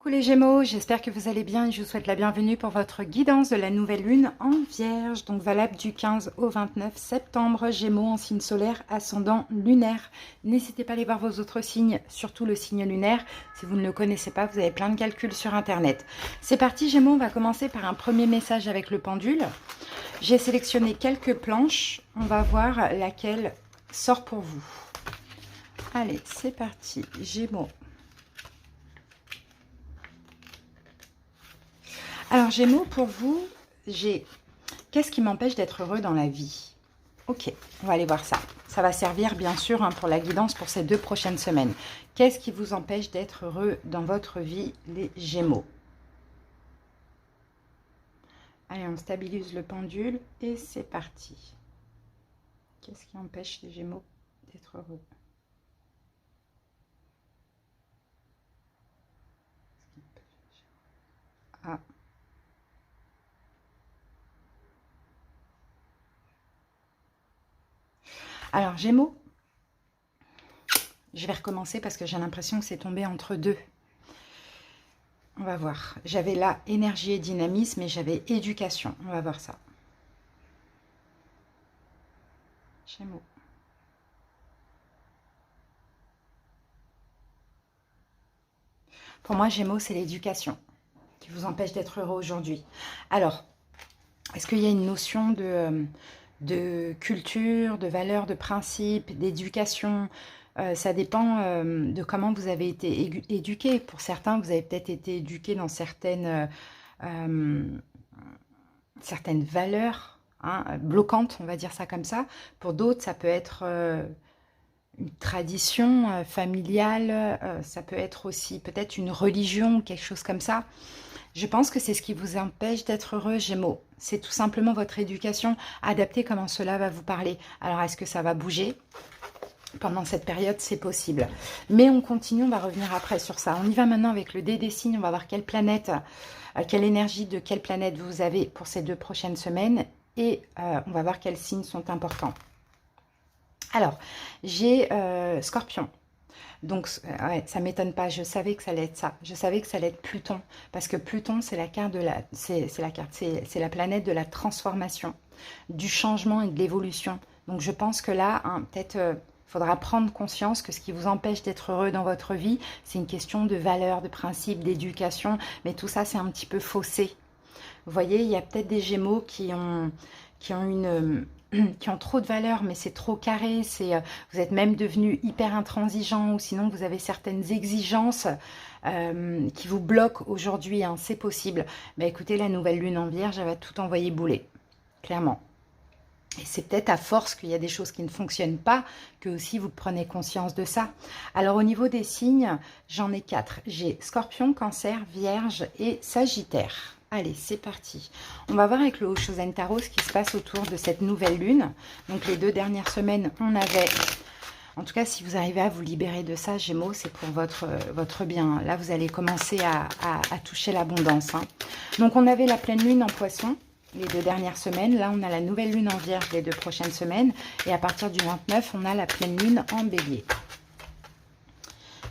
Coucou les Gémeaux, j'espère que vous allez bien et je vous souhaite la bienvenue pour votre guidance de la nouvelle lune en Vierge, donc valable du 15 au 29 septembre, Gémeaux en signe solaire, ascendant lunaire. N'hésitez pas à aller voir vos autres signes, surtout le signe lunaire. Si vous ne le connaissez pas, vous avez plein de calculs sur internet. C'est parti Gémeaux, on va commencer par un premier message avec le pendule. J'ai sélectionné quelques planches, on va voir laquelle sort pour vous. Allez, c'est parti, Gémeaux. Alors Gémeaux, pour vous, j'ai qu'est-ce qui m'empêche d'être heureux dans la vie? Ok, on va aller voir ça. Ça va servir bien sûr pour la guidance pour ces 2 prochaines semaines. Qu'est-ce qui vous empêche d'être heureux dans votre vie, les Gémeaux? Allez, on stabilise le pendule et c'est parti. Qu'est-ce qui empêche les Gémeaux d'être heureux? Ah. Alors Gémeaux, je vais recommencer parce que j'ai l'impression que c'est tombé entre deux. On va voir. J'avais là énergie et dynamisme et j'avais éducation. On va voir ça. Gémeaux. Pour moi, Gémeaux, c'est l'éducation qui vous empêche d'être heureux aujourd'hui. Alors, est-ce qu'il y a une notion de culture, de valeur, de principe, d'éducation? Ça dépend de comment vous avez été éduqué. Pour certains, vous avez peut-être été éduqué dans certaines valeurs bloquantes, on va dire ça comme ça. Pour d'autres, ça peut être une tradition familiale, ça peut être aussi peut-être une religion, quelque chose comme ça. Je pense que c'est ce qui vous empêche d'être heureux, Gémeaux. C'est tout simplement votre éducation adaptée, comment cela va vous parler. Alors, est-ce que ça va bouger pendant cette période? C'est possible. Mais on continue, on va revenir après sur ça. On y va maintenant avec le dé des signes. On va voir quelle planète, quelle énergie de quelle planète vous avez pour ces 2 prochaines semaines. Et on va voir quels signes sont importants. Alors, j'ai Scorpion. Donc, ouais, ça ne m'étonne pas. Je savais que ça allait être ça. Je savais que ça allait être Pluton. Parce que Pluton, c'est la carte de la... C'est la planète de la transformation, du changement et de l'évolution. Donc, je pense que là, peut-être... il faudra prendre conscience que ce qui vous empêche d'être heureux dans votre vie, c'est une question de valeur, de principe, d'éducation. Mais tout ça, c'est un petit peu faussé. Vous voyez, il y a peut-être des Gémeaux qui ont trop de valeur, mais c'est trop carré, vous êtes même devenu hyper intransigeant, ou sinon vous avez certaines exigences qui vous bloquent aujourd'hui, c'est possible. Bah, écoutez, la nouvelle lune en Vierge, elle va tout envoyer bouler, clairement. Et c'est peut-être à force qu'il y a des choses qui ne fonctionnent pas que aussi vous prenez conscience de ça. Alors au niveau des signes, j'en ai 4. J'ai Scorpion, Cancer, Vierge et Sagittaire. Allez, c'est parti. On va voir avec le Oshozen Tarot ce qui se passe autour de cette nouvelle lune. Donc les 2 dernières semaines, on avait... En tout cas, si vous arrivez à vous libérer de ça, Gémeaux, c'est pour votre bien. Là, vous allez commencer à toucher l'abondance. Donc on avait la pleine lune en Poisson les 2 dernières semaines. Là, on a la nouvelle lune en Vierge les 2 prochaines semaines. Et à partir du 29, on a la pleine lune en Bélier.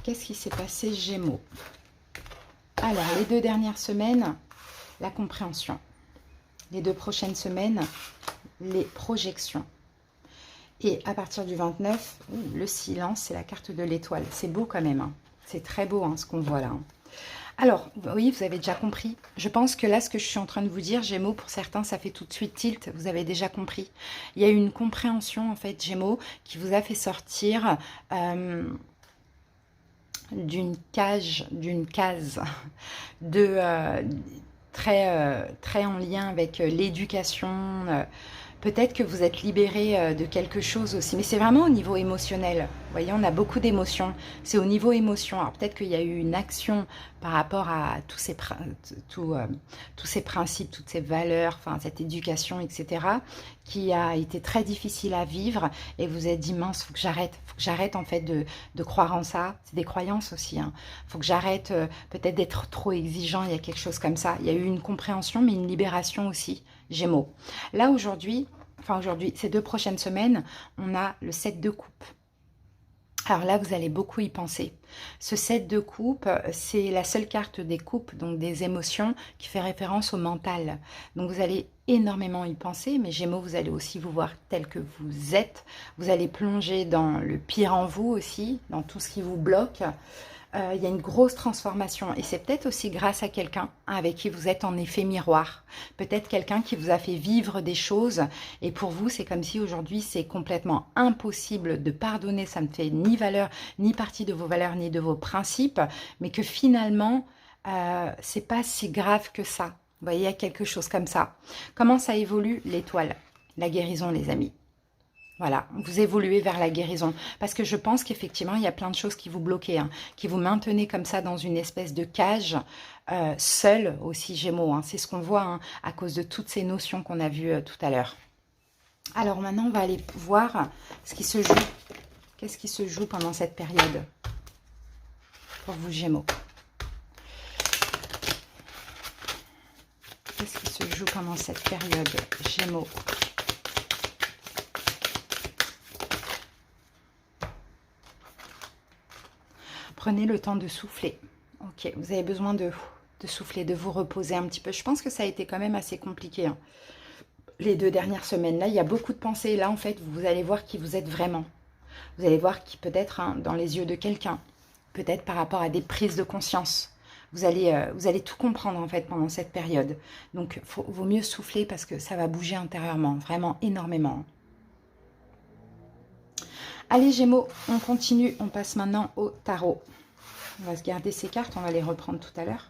Qu'est-ce qui s'est passé, Gémeaux? Alors, les 2 dernières semaines, la compréhension. Les 2 prochaines semaines, les projections. Et à partir du 29, le silence, c'est la carte de l'étoile. C'est beau quand même. C'est très beau ce qu'on voit là. Alors, oui, vous avez déjà compris. Je pense que là, ce que je suis en train de vous dire, Gémeaux, pour certains, ça fait tout de suite tilt. Vous avez déjà compris. Il y a eu une compréhension, en fait, Gémeaux, qui vous a fait sortir d'une case de très en lien avec l'éducation. Peut-être que vous êtes libéré de quelque chose aussi, mais c'est vraiment au niveau émotionnel. Vous voyez, on a beaucoup d'émotions. C'est au niveau émotion. Alors peut-être qu'il y a eu une action par rapport à tous ces principes, toutes ces valeurs, enfin cette éducation, etc., qui a été très difficile à vivre. Et vous êtes dit, mince, faut que j'arrête en fait de croire en ça. C'est des croyances aussi. Faut que j'arrête peut-être d'être trop exigeant. Il y a quelque chose comme ça. Il y a eu une compréhension, mais une libération aussi, Gémeaux. Là aujourd'hui, ces 2 prochaines semaines, on a le 7 de coupe. Alors là, vous allez beaucoup y penser. Ce 7 de coupe, c'est la seule carte des coupes, donc des émotions, qui fait référence au mental. Donc vous allez énormément y penser, mais Gémeaux, vous allez aussi vous voir tel que vous êtes. Vous allez plonger dans le pire en vous aussi, dans tout ce qui vous bloque. Il y a une grosse transformation et c'est peut-être aussi grâce à quelqu'un avec qui vous êtes en effet miroir. Peut-être quelqu'un qui vous a fait vivre des choses et pour vous, c'est comme si aujourd'hui, c'est complètement impossible de pardonner. Ça ne fait ni valeur, ni partie de vos valeurs, ni de vos principes, mais que finalement, c'est pas si grave que ça. Vous voyez, il y a quelque chose comme ça. Comment ça évolue l'étoile? La guérison, les amis. Voilà, vous évoluez vers la guérison. Parce que je pense qu'effectivement, il y a plein de choses qui vous bloquaient, hein, qui vous maintenaient comme ça dans une espèce de cage, seul aussi Gémeaux. Hein. C'est ce qu'on voit hein, à cause de toutes ces notions qu'on a vues tout à l'heure. Alors maintenant, on va aller voir ce qui se joue. Qu'est-ce qui se joue pendant cette période pour vous Gémeaux? Qu'est-ce qui se joue pendant cette période Gémeaux? Prenez le temps de souffler. Ok, vous avez besoin de souffler, de vous reposer un petit peu. Je pense que ça a été quand même assez compliqué. Hein. Les 2 dernières semaines, là, il y a beaucoup de pensées. Et là, en fait, vous allez voir qui vous êtes vraiment. Vous allez voir qui peut-être hein, dans les yeux de quelqu'un. Peut-être par rapport à des prises de conscience. Vous allez tout comprendre, en fait, pendant cette période. Donc, vaut mieux souffler parce que ça va bouger intérieurement. Vraiment énormément. Allez, Gémeaux, on continue. On passe maintenant au tarot. On va se garder ces cartes, on va les reprendre tout à l'heure.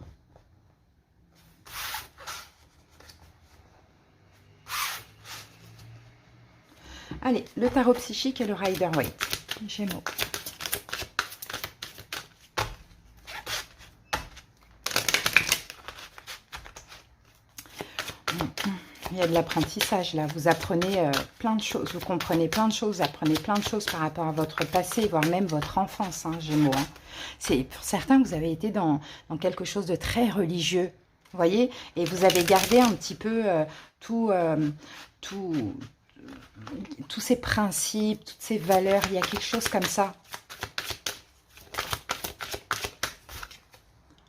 Allez, le tarot psychique et le Rider-Waite. Gémeaux. Il y a de l'apprentissage là, vous apprenez plein de choses, vous comprenez plein de choses, vous apprenez plein de choses par rapport à votre passé, voire même votre enfance, hein, Gémeaux. Hein. C'est pour certains, vous avez été dans quelque chose de très religieux, vous voyez, et vous avez gardé un petit peu tous ces principes, toutes ces valeurs, il y a quelque chose comme ça.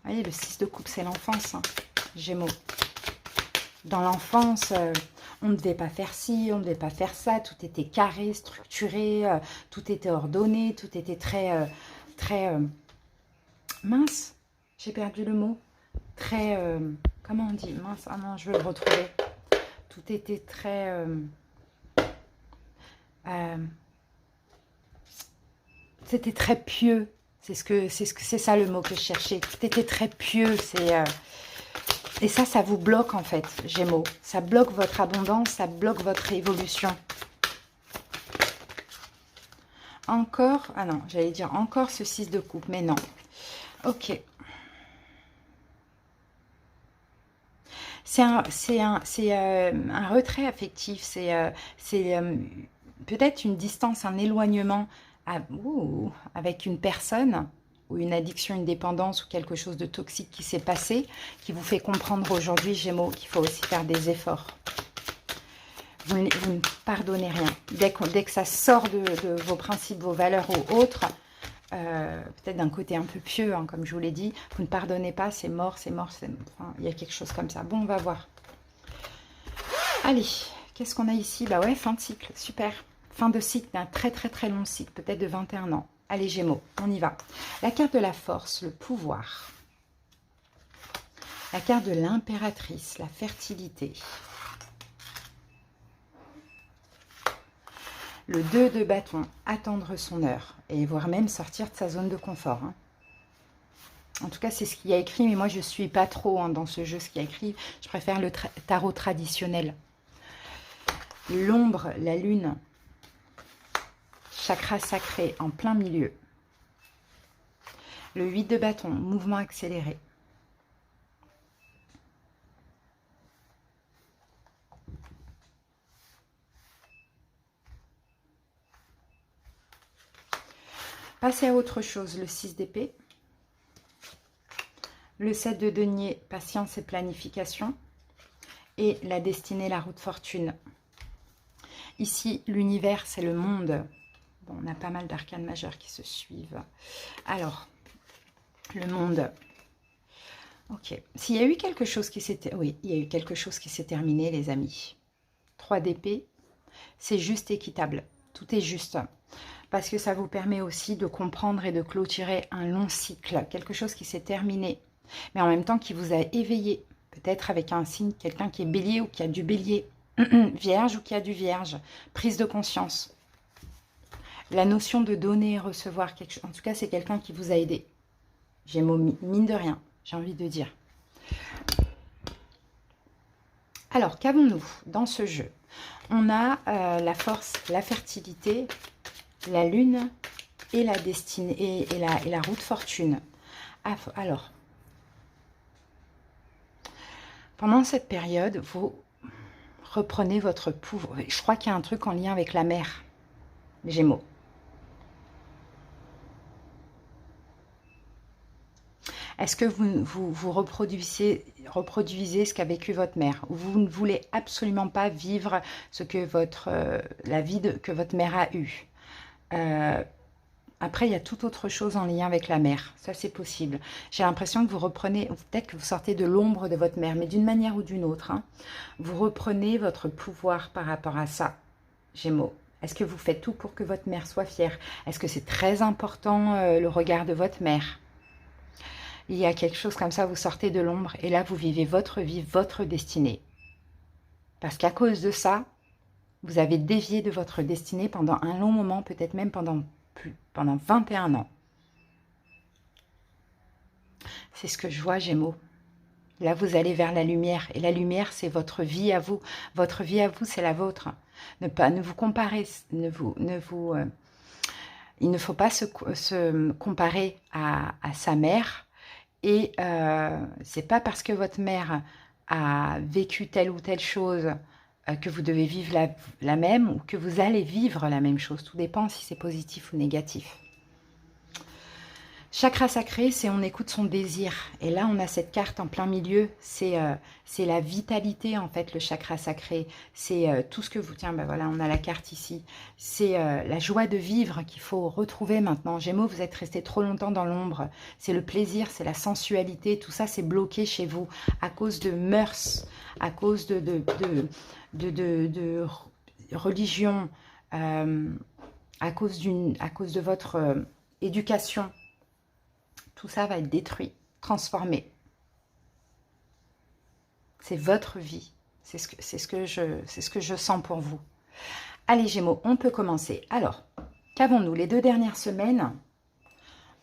Vous voyez, le 6 de coupe, c'est l'enfance, hein, Gémeaux. Dans l'enfance, on ne devait pas faire ci, on ne devait pas faire ça. Tout était carré, structuré, tout était ordonné, tout était très... mince, j'ai perdu le mot. Très... comment on dit? Mince, ah non, je veux le retrouver. Tout était très... c'était très pieux. C'est ça le mot que je cherchais. Tout était très pieux, c'est... Et ça vous bloque en fait, Gémeaux. Ça bloque votre abondance, ça bloque votre évolution. Encore, ah non, j'allais dire encore ce 6 de coupe, mais non. Ok. C'est un retrait affectif, c'est peut-être une distance, un éloignement avec une personne ou une addiction, une dépendance ou quelque chose de toxique qui s'est passé, qui vous fait comprendre aujourd'hui, Gémeaux, qu'il faut aussi faire des efforts. Vous ne pardonnez rien. Dès que ça sort de vos principes, vos valeurs ou autres, peut-être d'un côté un peu pieux, hein, comme je vous l'ai dit, vous ne pardonnez pas, c'est mort, c'est mort, enfin, il y a quelque chose comme ça. Bon, on va voir. Allez, qu'est-ce qu'on a ici? Bah ouais, fin de cycle, super. Fin de cycle d'un très très très long cycle, peut-être de 21 ans. Allez, Gémeaux, on y va. La carte de la force, le pouvoir. La carte de l'impératrice, la fertilité. Le 2 de bâton, attendre son heure. Et voire même sortir de sa zone de confort. Hein. En tout cas, c'est ce qu'il y a écrit. Mais moi, je ne suis pas trop hein, dans ce jeu, ce qu'il y a écrit. Je préfère le tarot traditionnel. L'ombre, la lune. Chakra sacré en plein milieu. Le 8 de bâton, mouvement accéléré. Passez à autre chose, le 6 d'épée. Le 7 de denier, patience et planification. Et la destinée, la route fortune. Ici, l'univers, c'est le monde. Bon, on a pas mal d'arcanes majeures qui se suivent. Alors, le monde. Ok. S'il y a eu quelque chose qui s'était... Oui, il y a eu quelque chose qui s'est terminé, les amis. 3 d'épée, c'est juste équitable. Tout est juste. Parce que ça vous permet aussi de comprendre et de clôturer un long cycle. Quelque chose qui s'est terminé, mais en même temps qui vous a éveillé. Peut-être avec un signe, quelqu'un qui est bélier ou qui a du bélier. Vierge ou qui a du vierge. Prise de conscience. La notion de donner et recevoir quelque chose. En tout cas, c'est quelqu'un qui vous a aidé. Gémeaux, mine de rien, j'ai envie de dire. Alors, qu'avons-nous dans ce jeu? On a la force, la fertilité, la lune et la destinée et la roue de fortune. Alors, pendant cette période, vous reprenez votre pouvoir. Je crois qu'il y a un truc en lien avec la mer, les Gémeaux. Est-ce que vous reproduisez ce qu'a vécu votre mère? Ou vous ne voulez absolument pas vivre ce que la vie que votre mère a eue? Après, il y a toute autre chose en lien avec la mère. Ça, c'est possible. J'ai l'impression que vous reprenez, peut-être que vous sortez de l'ombre de votre mère, mais d'une manière ou d'une autre, hein, vous reprenez votre pouvoir par rapport à ça, Gémeaux. Est-ce que vous faites tout pour que votre mère soit fière? Est-ce que c'est très important le regard de votre mère? Il y a quelque chose comme ça, vous sortez de l'ombre et là, vous vivez votre vie, votre destinée. Parce qu'à cause de ça, vous avez dévié de votre destinée pendant un long moment, peut-être même pendant 21 ans. C'est ce que je vois, Gémeaux. Là, vous allez vers la lumière. Et la lumière, c'est votre vie à vous. Votre vie à vous, c'est la vôtre. Ne vous comparer. Il ne faut pas se comparer à sa mère. Et c'est pas parce que votre mère a vécu telle ou telle chose que vous devez vivre la même ou que vous allez vivre la même chose. Tout dépend si c'est positif ou négatif. Chakra sacré, c'est on écoute son désir. Et là, on a cette carte en plein milieu. C'est la vitalité, en fait, le chakra sacré. C'est tout ce que vous... Tiens, ben voilà, on a la carte ici. C'est la joie de vivre qu'il faut retrouver maintenant. Gémeaux, vous êtes resté trop longtemps dans l'ombre. C'est le plaisir, c'est la sensualité. Tout ça, c'est bloqué chez vous à cause de mœurs, à cause de religion, à cause de votre éducation. Tout ça va être détruit, transformé. C'est votre vie. C'est ce que je sens pour vous. Allez, Gémeaux, on peut commencer. Alors, qu'avons-nous les 2 dernières semaines?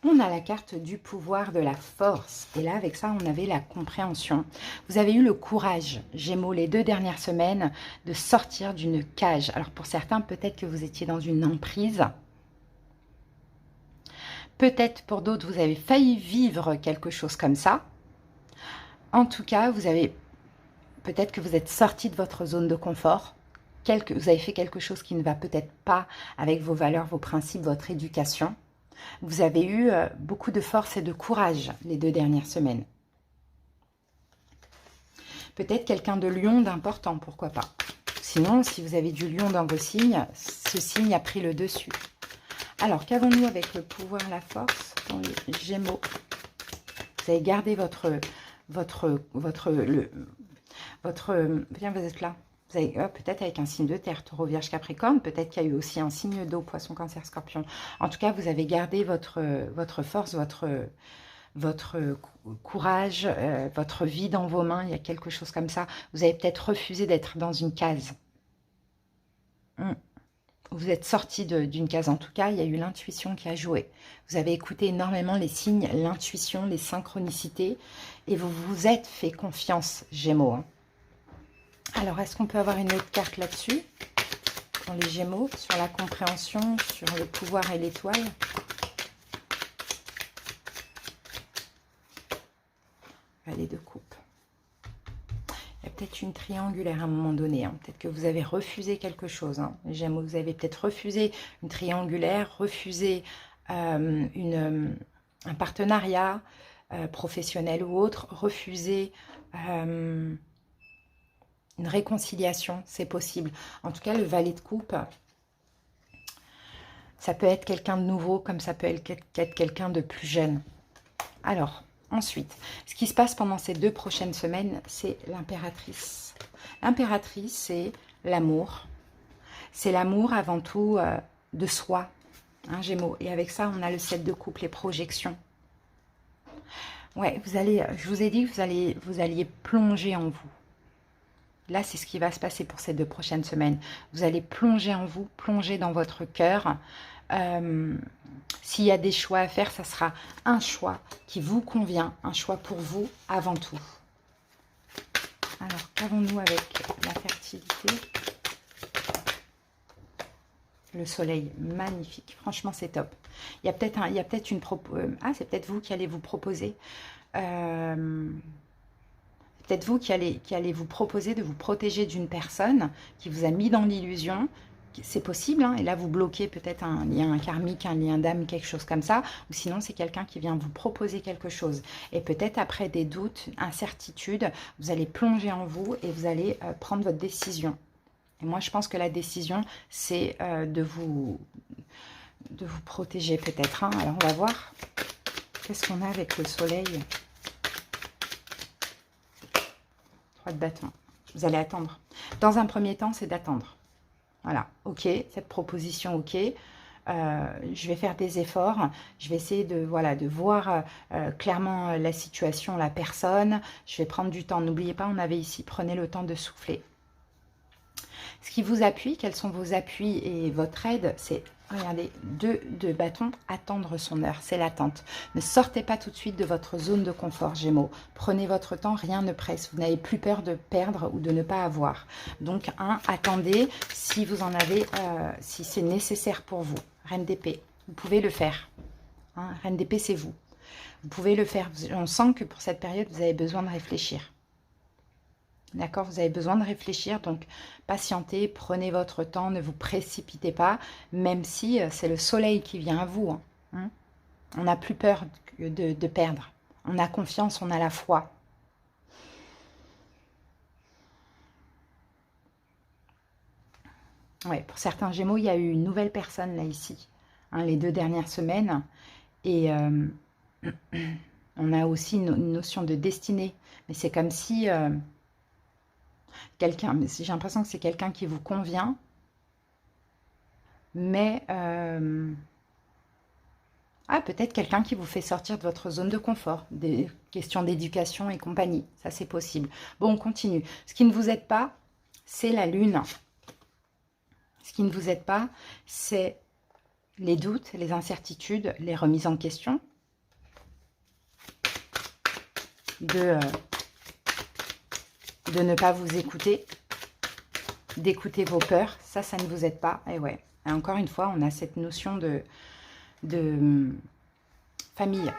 On a la carte du pouvoir de la force. Et là, avec ça, on avait la compréhension. Vous avez eu le courage, Gémeaux, les 2 dernières semaines, de sortir d'une cage. Alors, pour certains, peut-être que vous étiez dans une emprise. Peut-être pour d'autres, vous avez failli vivre quelque chose comme ça. En tout cas, peut-être que vous êtes sorti de votre zone de confort. Vous avez fait quelque chose qui ne va peut-être pas avec vos valeurs, vos principes, votre éducation. Vous avez eu beaucoup de force et de courage les 2 dernières semaines. Peut-être quelqu'un de lion d'important, pourquoi pas. Sinon, si vous avez du lion dans vos signes, ce signe a pris le dessus. Alors, qu'avons-nous avec le pouvoir, la force dans les Gémeaux? Vous avez gardé Viens, vous êtes là. Vous avez peut-être avec un signe de terre, Taureau, Vierge, Capricorne. Peut-être qu'il y a eu aussi un signe d'eau, Poisson, Cancer, Scorpion. En tout cas, vous avez gardé votre force, votre courage, votre vie dans vos mains. Il y a quelque chose comme ça. Vous avez peut-être refusé d'être dans une case. Vous êtes sorti d'une case. En tout cas, il y a eu l'intuition qui a joué. Vous avez écouté énormément les signes, l'intuition, les synchronicités. Et vous vous êtes fait confiance, Gémeaux. Hein. Alors, est-ce qu'on peut avoir une autre carte là-dessus? Pour les Gémeaux, sur la compréhension, sur le pouvoir et l'étoile. Valet de coupe. Il y a peut-être une triangulaire à un moment donné. Hein. Peut-être que vous avez refusé quelque chose. Hein. Les Gémeaux, vous avez peut-être refusé une triangulaire, refusé un partenariat professionnel ou autre, refusé une réconciliation. C'est possible. En tout cas, le valet de coupe, Ça peut être quelqu'un de nouveau, comme ça peut être quelqu'un de plus jeune. Alors, ensuite, ce qui se passe pendant ces 2 prochaines semaines, c'est l'impératrice. L'impératrice, c'est l'amour. C'est l'amour avant tout de soi, hein, Gémeaux. Et avec ça, on a le 7 de coupe, les projections. Ouais, je vous ai dit que vous alliez plonger en vous. Là, c'est ce qui va se passer pour ces 2 prochaines semaines. Vous allez plonger en vous, plonger dans votre cœur. S'il y a des choix à faire, ça sera un choix qui vous convient, un choix pour vous avant tout. Alors, qu'avons-nous avec la fertilité? Le soleil, magnifique. Franchement, c'est top. Il y a peut-être une proposition. Ah, c'est peut-être vous qui allez vous proposer. Peut-être vous qui allez vous proposer de vous protéger d'une personne qui vous a mis dans l'illusion. C'est possible, hein, et là vous bloquez peut-être un lien karmique, un lien d'âme, quelque chose comme ça, ou sinon c'est quelqu'un qui vient vous proposer quelque chose. Et peut-être après des doutes, incertitudes, vous allez plonger en vous et vous allez prendre votre décision. Et moi je pense que la décision, c'est de vous protéger peut-être. Hein. Alors on va voir, qu'est-ce qu'on a avec le soleil? 3 de bâton. Vous allez attendre. Dans un premier temps, c'est d'attendre. Voilà, ok, cette proposition, ok. Je vais faire des efforts. Je vais essayer de voir clairement la situation, la personne. Je vais prendre du temps. N'oubliez pas, on avait ici, prenez le temps de souffler. Ce qui vous appuie, quels sont vos appuis et votre aide, c'est, regardez, 2 de bâton, attendre son heure, c'est l'attente. Ne sortez pas tout de suite de votre zone de confort, Gémeaux. Prenez votre temps, rien ne presse. Vous n'avez plus peur de perdre ou de ne pas avoir. Donc, attendez si vous en avez, si c'est nécessaire pour vous. Reine d'épée, vous pouvez le faire. Hein, Reine d'épée, c'est vous. Vous pouvez le faire. On sent que pour cette période, vous avez besoin de réfléchir. D'accord, vous avez besoin de réfléchir, donc patientez, prenez votre temps, ne vous précipitez pas, même si c'est le soleil qui vient à vous. Hein. On n'a plus peur de perdre. On a confiance, on a la foi. Ouais, pour certains Gémeaux, il y a eu une nouvelle personne là ici, hein, les 2 dernières semaines. Et on a aussi une notion de destinée. Mais c'est comme si... j'ai l'impression que c'est quelqu'un qui vous convient, mais peut-être quelqu'un qui vous fait sortir de votre zone de confort, des questions d'éducation et compagnie, ça c'est possible. Bon, on continue. Ce qui ne vous aide pas, c'est la lune. Ce qui ne vous aide pas, c'est les doutes, les incertitudes, les remises en question, de ne pas vous écouter, d'écouter vos peurs, ça ne vous aide pas. Et ouais, et encore une fois, on a cette notion de famille.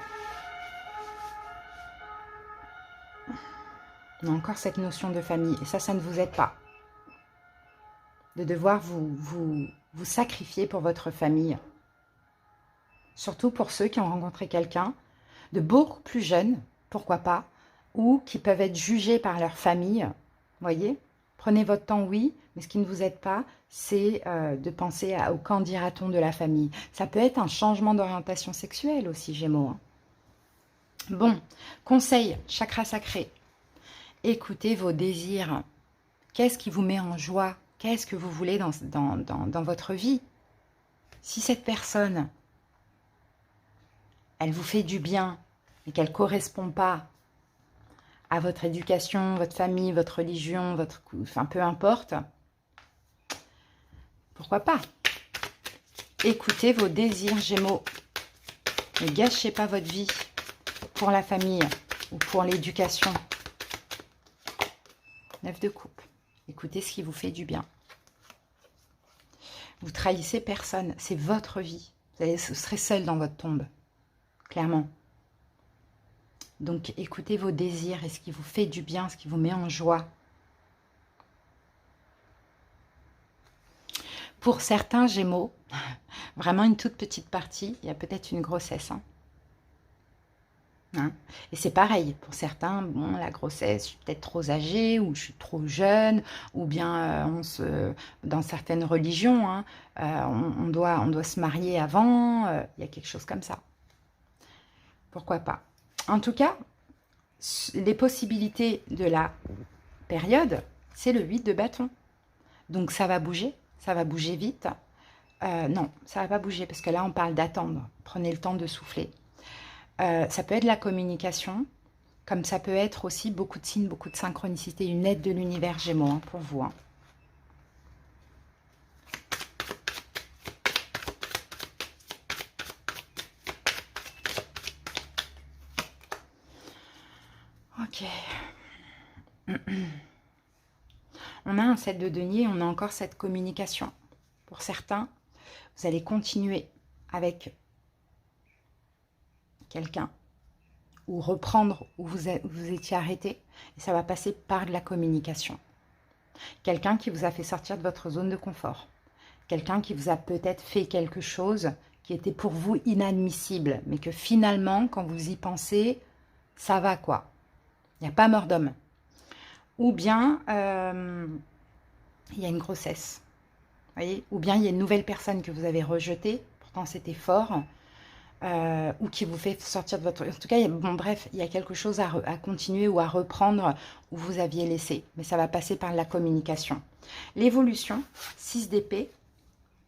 On a encore cette notion de famille, et ça ne vous aide pas. De devoir vous sacrifier pour votre famille. Surtout pour ceux qui ont rencontré quelqu'un de beaucoup plus jeune, pourquoi pas, ou qui peuvent être jugés par leur famille. Voyez, prenez votre temps, oui, mais ce qui ne vous aide pas, c'est de penser au qu'en dira-t-on de la famille. Ça peut être un changement d'orientation sexuelle aussi, Gémeaux. Hein. Bon, conseil, chakra sacré. Écoutez vos désirs. Qu'est-ce qui vous met en joie? Qu'est-ce que vous voulez dans votre vie? Si cette personne, elle vous fait du bien, mais qu'elle ne correspond pas à votre éducation, votre famille, votre religion, enfin peu importe, pourquoi pas? Écoutez vos désirs, Gémeaux. Ne gâchez pas votre vie pour la famille ou pour l'éducation. 9 de coupe. Écoutez ce qui vous fait du bien. Vous trahissez personne. C'est votre vie. Vous serez seul dans votre tombe. Clairement. Donc, écoutez vos désirs et ce qui vous fait du bien, ce qui vous met en joie. Pour certains Gémeaux, vraiment une toute petite partie, il y a peut-être une grossesse. Hein. hein. Et c'est pareil, pour certains, bon, la grossesse, je suis peut-être trop âgée, ou je suis trop jeune, ou bien dans certaines religions, hein, on doit se marier avant, il y a quelque chose comme ça. Pourquoi pas? En tout cas, les possibilités de la période, c'est le 8 de bâton. Donc ça va bouger vite. Non, ça va pas bouger, parce que là, on parle d'attendre. Prenez le temps de souffler. Ça peut être la communication, comme ça peut être aussi beaucoup de signes, beaucoup de synchronicité, une aide de l'univers Gémeaux, hein, pour vous. Hein. Ok. On a un 7 de denier, on a encore cette communication. Pour certains, vous allez continuer avec quelqu'un ou reprendre où vous étiez arrêté, et ça va passer par de la communication. Quelqu'un qui vous a fait sortir de votre zone de confort. Quelqu'un qui vous a peut-être fait quelque chose qui était pour vous inadmissible, mais que finalement, quand vous y pensez, ça va quoi. Il n'y a pas mort d'homme. Ou bien, il y a une grossesse. Voyez, ou bien il y a une nouvelle personne que vous avez rejetée, pourtant c'était fort, ou qui vous fait sortir de votre... En tout cas, bon, bref, il y a quelque chose à continuer ou à reprendre où vous aviez laissé, mais ça va passer par la communication. L'évolution, 6 d'épée,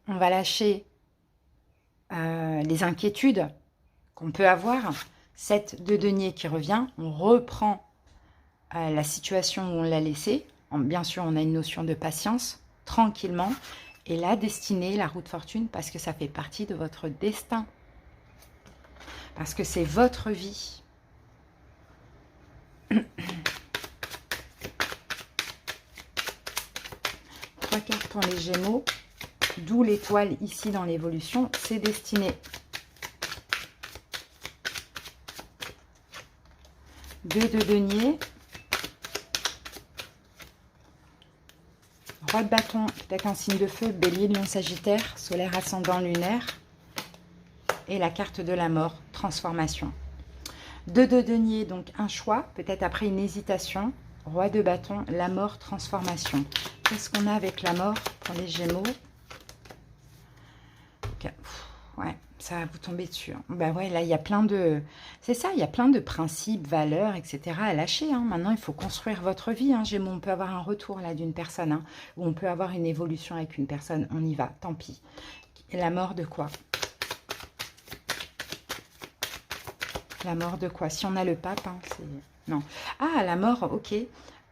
on va lâcher les inquiétudes qu'on peut avoir, 7 de denier qui revient, on reprend la situation où on l'a laissée, bien sûr on a une notion de patience, tranquillement, et la destinée, la roue de fortune, parce que ça fait partie de votre destin. Parce que c'est votre vie. 3 cartes pour les Gémeaux, d'où l'étoile ici dans l'évolution, c'est destiné. 2 de denier. Roi de bâton, peut-être un signe de feu, bélier, lion, sagittaire, solaire, ascendant, lunaire. Et la carte de la mort, transformation. 2 de denier, donc un choix, peut-être après une hésitation. Roi de bâton, la mort, transformation. Qu'est-ce qu'on a avec la mort pour les Gémeaux? Okay. Ouais, ça va vous tomber dessus. Hein. Bah ouais, là, il y a plein de... C'est ça, il y a plein de principes, valeurs, etc. à lâcher. Hein. Maintenant, il faut construire votre vie. Hein, Gémeaux, on peut avoir un retour là d'une personne, hein, ou on peut avoir une évolution avec une personne. On y va, tant pis. Et la mort de quoi? La mort de quoi? Si on a le pape, hein, c'est... Non. Ah, la mort, ok.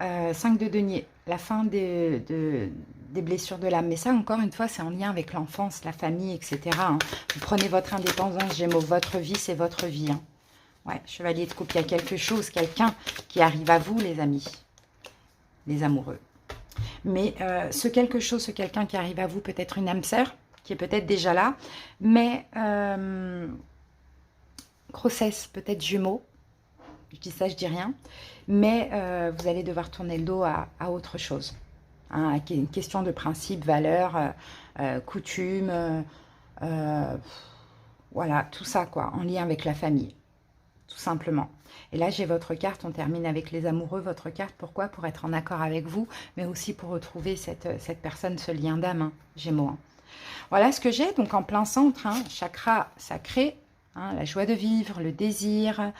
5 de denier. La fin des blessures de l'âme. Mais ça, encore une fois, c'est en lien avec l'enfance, la famille, etc. Hein. Vous prenez votre indépendance, Gémeaux. Votre vie, c'est votre vie. Hein. Ouais, chevalier de coupe. Il y a quelque chose, quelqu'un qui arrive à vous, les amis. Les amoureux. Mais ce quelque chose, ce quelqu'un qui arrive à vous, peut-être une âme sœur, qui est peut-être déjà là. Mais... grossesse, peut-être Jumeaux, je dis ça, je dis rien, mais vous allez devoir tourner le dos à autre chose. Hein, une question de principe, valeur, coutume, voilà, tout ça, quoi, en lien avec la famille, tout simplement. Et là, j'ai votre carte, on termine avec les amoureux, votre carte, pourquoi? Pour être en accord avec vous, mais aussi pour retrouver cette personne, ce lien d'âme, hein, Gémeaux. Hein. Voilà ce que j'ai, donc en plein centre, hein, chakra sacré, hein, la joie de vivre, le désir.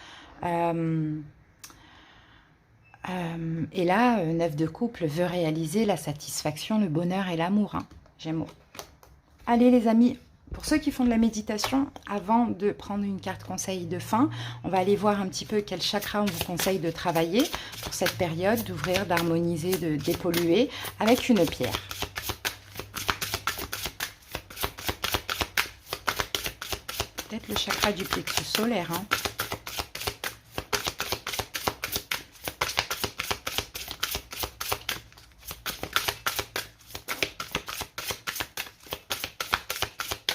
Et là, 9 de couple veut réaliser la satisfaction, le bonheur et l'amour. Hein, Gémeaux. Allez les amis, pour ceux qui font de la méditation, avant de prendre une carte conseil de fin, on va aller voir un petit peu quel chakra on vous conseille de travailler pour cette période, d'ouvrir, d'harmoniser, de dépolluer avec une pierre. Peut-être le chakra du plexus solaire. Hein.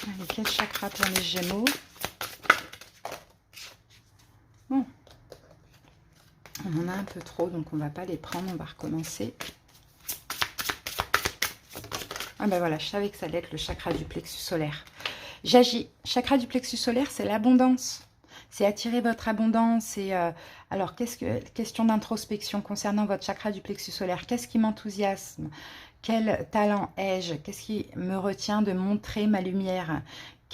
Allez, quel chakra pour les Gémeaux? Bon. On en a un peu trop, donc on ne va pas les prendre. On va recommencer. Ah ben voilà, je savais que ça allait être le chakra du plexus solaire. J'agis. Chakra du plexus solaire, c'est l'abondance. c'est attirer votre abondance. Et alors, question d'introspection concernant votre chakra du plexus solaire. Qu'est-ce qui m'enthousiasme? Quel talent ai-je? Qu'est-ce qui me retient de montrer ma lumière?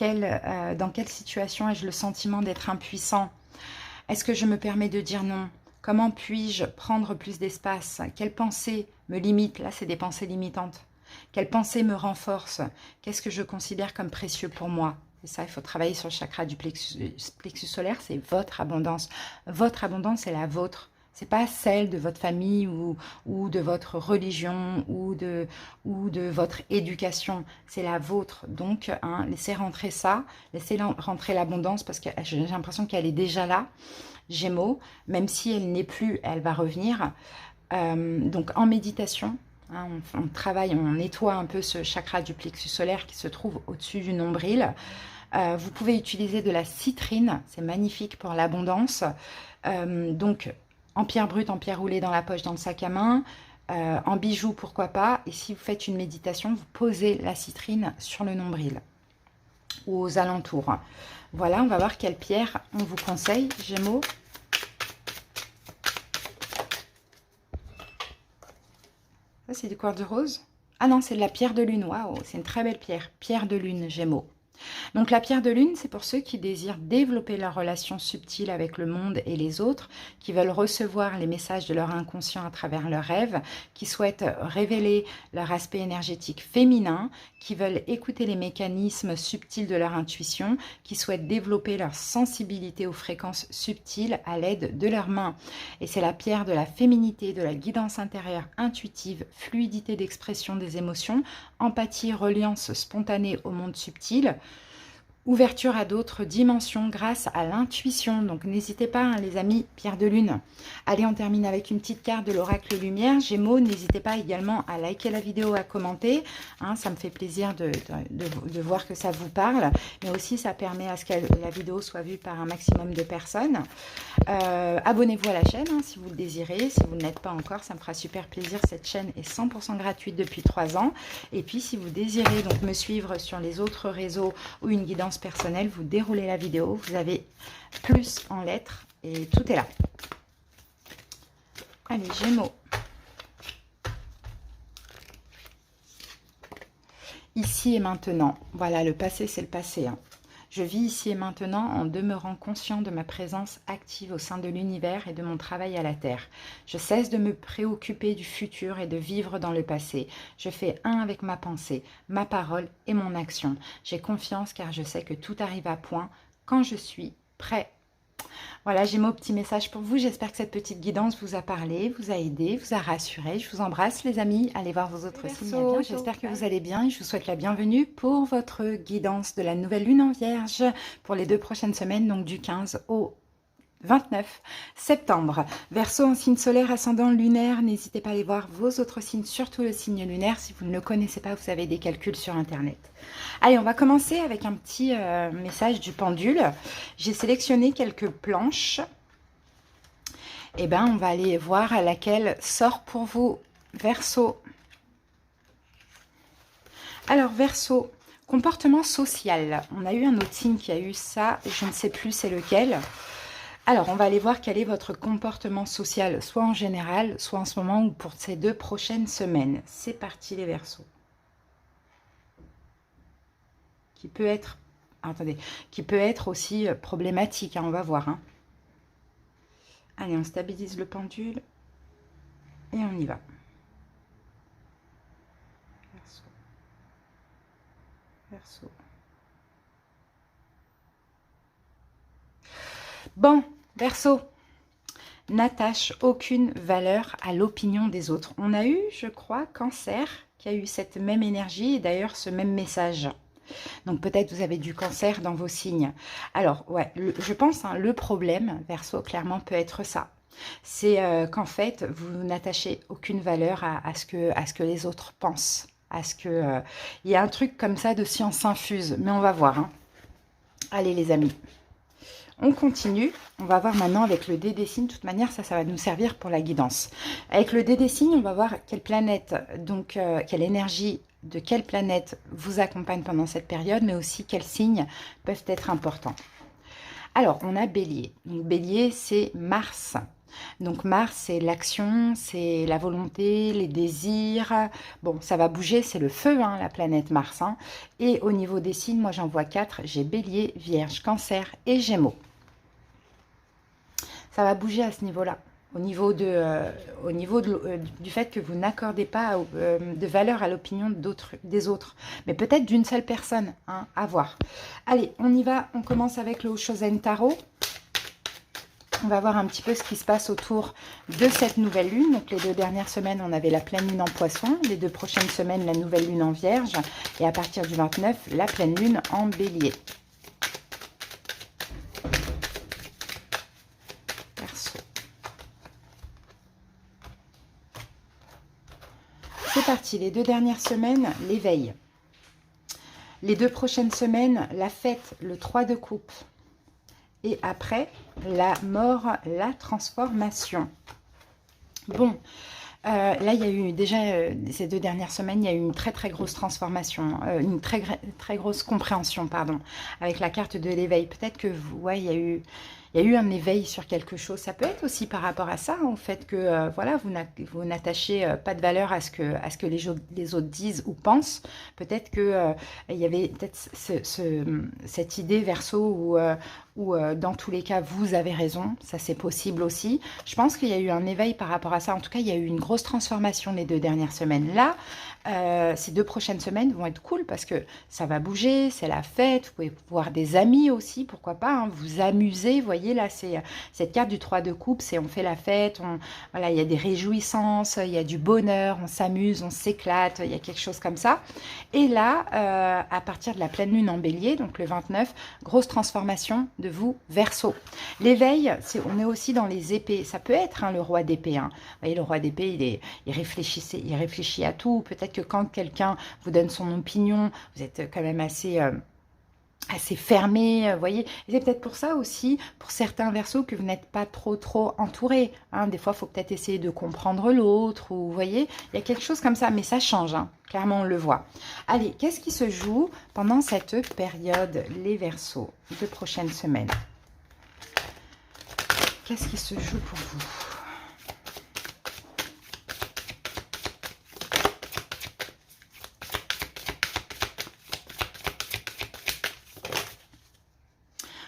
Dans quelle situation ai-je le sentiment d'être impuissant? Est-ce que je me permets de dire non? Comment puis-je prendre plus d'espace? Quelles pensées me limitent? Là, c'est des pensées limitantes. Quelles pensées me renforcent? Qu'est-ce que je considère comme précieux pour moi? Et ça, il faut travailler sur le chakra du plexus solaire, c'est votre abondance. Votre abondance, c'est la vôtre. Ce n'est pas celle de votre famille ou de votre religion ou de votre éducation. C'est la vôtre. Donc, hein, laissez rentrer ça, laissez rentrer l'abondance parce que j'ai l'impression qu'elle est déjà là. Gémeaux, même si elle n'est plus, elle va revenir. Donc, en méditation, hein, on travaille, on nettoie un peu ce chakra du plexus solaire qui se trouve au-dessus du nombril. Vous pouvez utiliser de la citrine, c'est magnifique pour l'abondance. Donc, en pierre brute, en pierre roulée dans la poche, dans le sac à main, en bijoux, pourquoi pas. Et si vous faites une méditation, vous posez la citrine sur le nombril ou aux alentours. Voilà, on va voir quelle pierre on vous conseille, Gémeaux. Ça, c'est du quartz rose. Ah non, c'est de la pierre de lune. Waouh, c'est une très belle pierre. Pierre de lune, Gémeaux. Donc la pierre de lune, c'est pour ceux qui désirent développer leur relation subtile avec le monde et les autres, qui veulent recevoir les messages de leur inconscient à travers leurs rêves, qui souhaitent révéler leur aspect énergétique féminin, qui veulent écouter les mécanismes subtils de leur intuition, qui souhaitent développer leur sensibilité aux fréquences subtiles à l'aide de leurs mains. Et c'est la pierre de la féminité, de la guidance intérieure intuitive, fluidité d'expression des émotions, empathie, reliance spontanée au monde subtil, ouverture à d'autres dimensions grâce à l'intuition. Donc n'hésitez pas, hein, les amis, pierre de lune. Allez, on termine avec une petite carte de l'oracle lumière. Gémeaux, n'hésitez pas également à liker la vidéo, à commenter. Hein, ça me fait plaisir de voir que ça vous parle. Mais aussi, ça permet à ce que la vidéo soit vue par un maximum de personnes. Abonnez-vous à la chaîne, hein, si vous le désirez. Si vous ne l'êtes pas encore, ça me fera super plaisir. Cette chaîne est 100% gratuite depuis 3 ans. Et puis, si vous désirez donc me suivre sur les autres réseaux ou une guidance personnelle, vous déroulez la vidéo, vous avez plus en lettres et tout est là. Allez, Gémeaux. Ici et maintenant. Voilà, le passé, c'est le passé. Hein. Je vis ici et maintenant en demeurant conscient de ma présence active au sein de l'univers et de mon travail à la Terre. Je cesse de me préoccuper du futur et de vivre dans le passé. Je fais un avec ma pensée, ma parole et mon action. J'ai confiance car je sais que tout arrive à point quand je suis prêt. Voilà, j'ai mon petit message pour vous. J'espère que cette petite guidance vous a parlé, vous a aidé, vous a rassuré. Je vous embrasse les amis. Allez voir vos autres signes. J'espère que vous allez bien et je vous souhaite la bienvenue pour votre guidance de la nouvelle lune en Vierge pour les 2 prochaines semaines, donc du 15 au 29 septembre. Verseau en signe solaire, ascendant lunaire. N'hésitez pas à aller voir vos autres signes, surtout le signe lunaire. Si vous ne le connaissez pas, vous avez des calculs sur Internet. Allez, on va commencer avec un petit message du pendule. J'ai sélectionné quelques planches. Et bien, on va aller voir à laquelle sort pour vous, Verseau. Alors, Verseau, comportement social. On a eu un autre signe qui a eu ça. Je ne sais plus c'est lequel. Alors, on va aller voir quel est votre comportement social, soit en général, soit en ce moment ou pour ces 2 prochaines semaines. C'est parti les Verseaux. Qui peut être, attendez, qui peut être aussi problématique, hein, on va voir. Hein. Allez, on stabilise le pendule et on y va. Verseau. Verseau. Bon, Verseau, n'attache aucune valeur à l'opinion des autres. On a eu, je crois, Cancer qui a eu cette même énergie et d'ailleurs ce même message. Donc peut-être vous avez du Cancer dans vos signes. Alors, ouais, je pense, hein, le problème, Verseau, clairement, peut être ça. C'est qu'en fait, vous n'attachez aucune valeur à ce que les autres pensent. À ce que, il y a un truc comme ça de science infuse, mais on va voir. Hein. Allez les amis. On continue, on va voir maintenant avec le dé des signes, de toute manière ça va nous servir pour la guidance. Avec le dé des signes, on va voir quelle planète, donc quelle énergie de quelle planète vous accompagne pendant cette période, mais aussi quels signes peuvent être importants. Alors, on a Bélier. Donc, Bélier, c'est Mars. Donc, Mars, c'est l'action, c'est la volonté, les désirs. Bon, ça va bouger, c'est le feu, hein, la planète Mars. Hein. Et au niveau des signes, moi, j'en vois 4. J'ai Bélier, Vierge, Cancer et Gémeaux. Ça va bouger à ce niveau-là. Du fait que vous n'accordez pas de valeur à l'opinion des autres, mais peut-être d'une seule personne, hein, à voir. Allez, on y va, on commence avec le Oshozen Tarot. On va voir un petit peu ce qui se passe autour de cette nouvelle lune. Donc les 2 dernières semaines, on avait la pleine lune en Poisson, les 2 prochaines semaines, la nouvelle lune en Vierge, et à partir du 29, la pleine lune en Bélier. C'est parti, les 2 dernières semaines, l'éveil. Les 2 prochaines semaines, la fête, le 3 de coupe. Et après, la mort, la transformation. Bon, là, il y a eu déjà, ces 2 dernières semaines, il y a eu une très très grosse transformation, une très grosse compréhension, pardon, avec la carte de l'éveil. Peut-être que, ouais, il y a eu un éveil sur quelque chose. Ça peut être aussi par rapport à ça, au fait que voilà, vous n'attachez pas de valeur à ce que les autres disent ou pensent. Peut-être que il y avait peut-être cette idée Verseau où dans tous les cas, vous avez raison. Ça, c'est possible aussi. Je pense qu'il y a eu un éveil par rapport à ça. En tout cas, il y a eu une grosse transformation les 2 dernières semaines. Là, ces 2 prochaines semaines vont être cool parce que ça va bouger, c'est la fête. Vous pouvez voir des amis aussi, pourquoi pas, hein, vous amuser. Vous voyez, là, c'est cette carte du 3 de coupe, c'est on fait la fête, voilà, il y a des réjouissances, il y a du bonheur, on s'amuse, on s'éclate, il y a quelque chose comme ça. Et là, à partir de la pleine lune en Bélier, donc le 29, grosse transformation de vous, Verseau. L'éveil, on est aussi dans les épées. Ça peut être, hein, le roi d'épée. Hein. Vous voyez, le roi d'épée, il réfléchit à tout. Peut-être que quand quelqu'un vous donne son opinion, vous êtes quand même assez fermé, vous voyez. Et c'est peut-être pour ça aussi, pour certains Verseaux, que vous n'êtes pas trop entouré. Hein. Des fois, il faut peut-être essayer de comprendre l'autre, ou vous voyez, il y a quelque chose comme ça, mais ça change, hein. Clairement, on le voit. Allez, qu'est-ce qui se joue pendant cette période, les Verseaux, 2 prochaines semaines? Qu'est-ce qui se joue pour vous?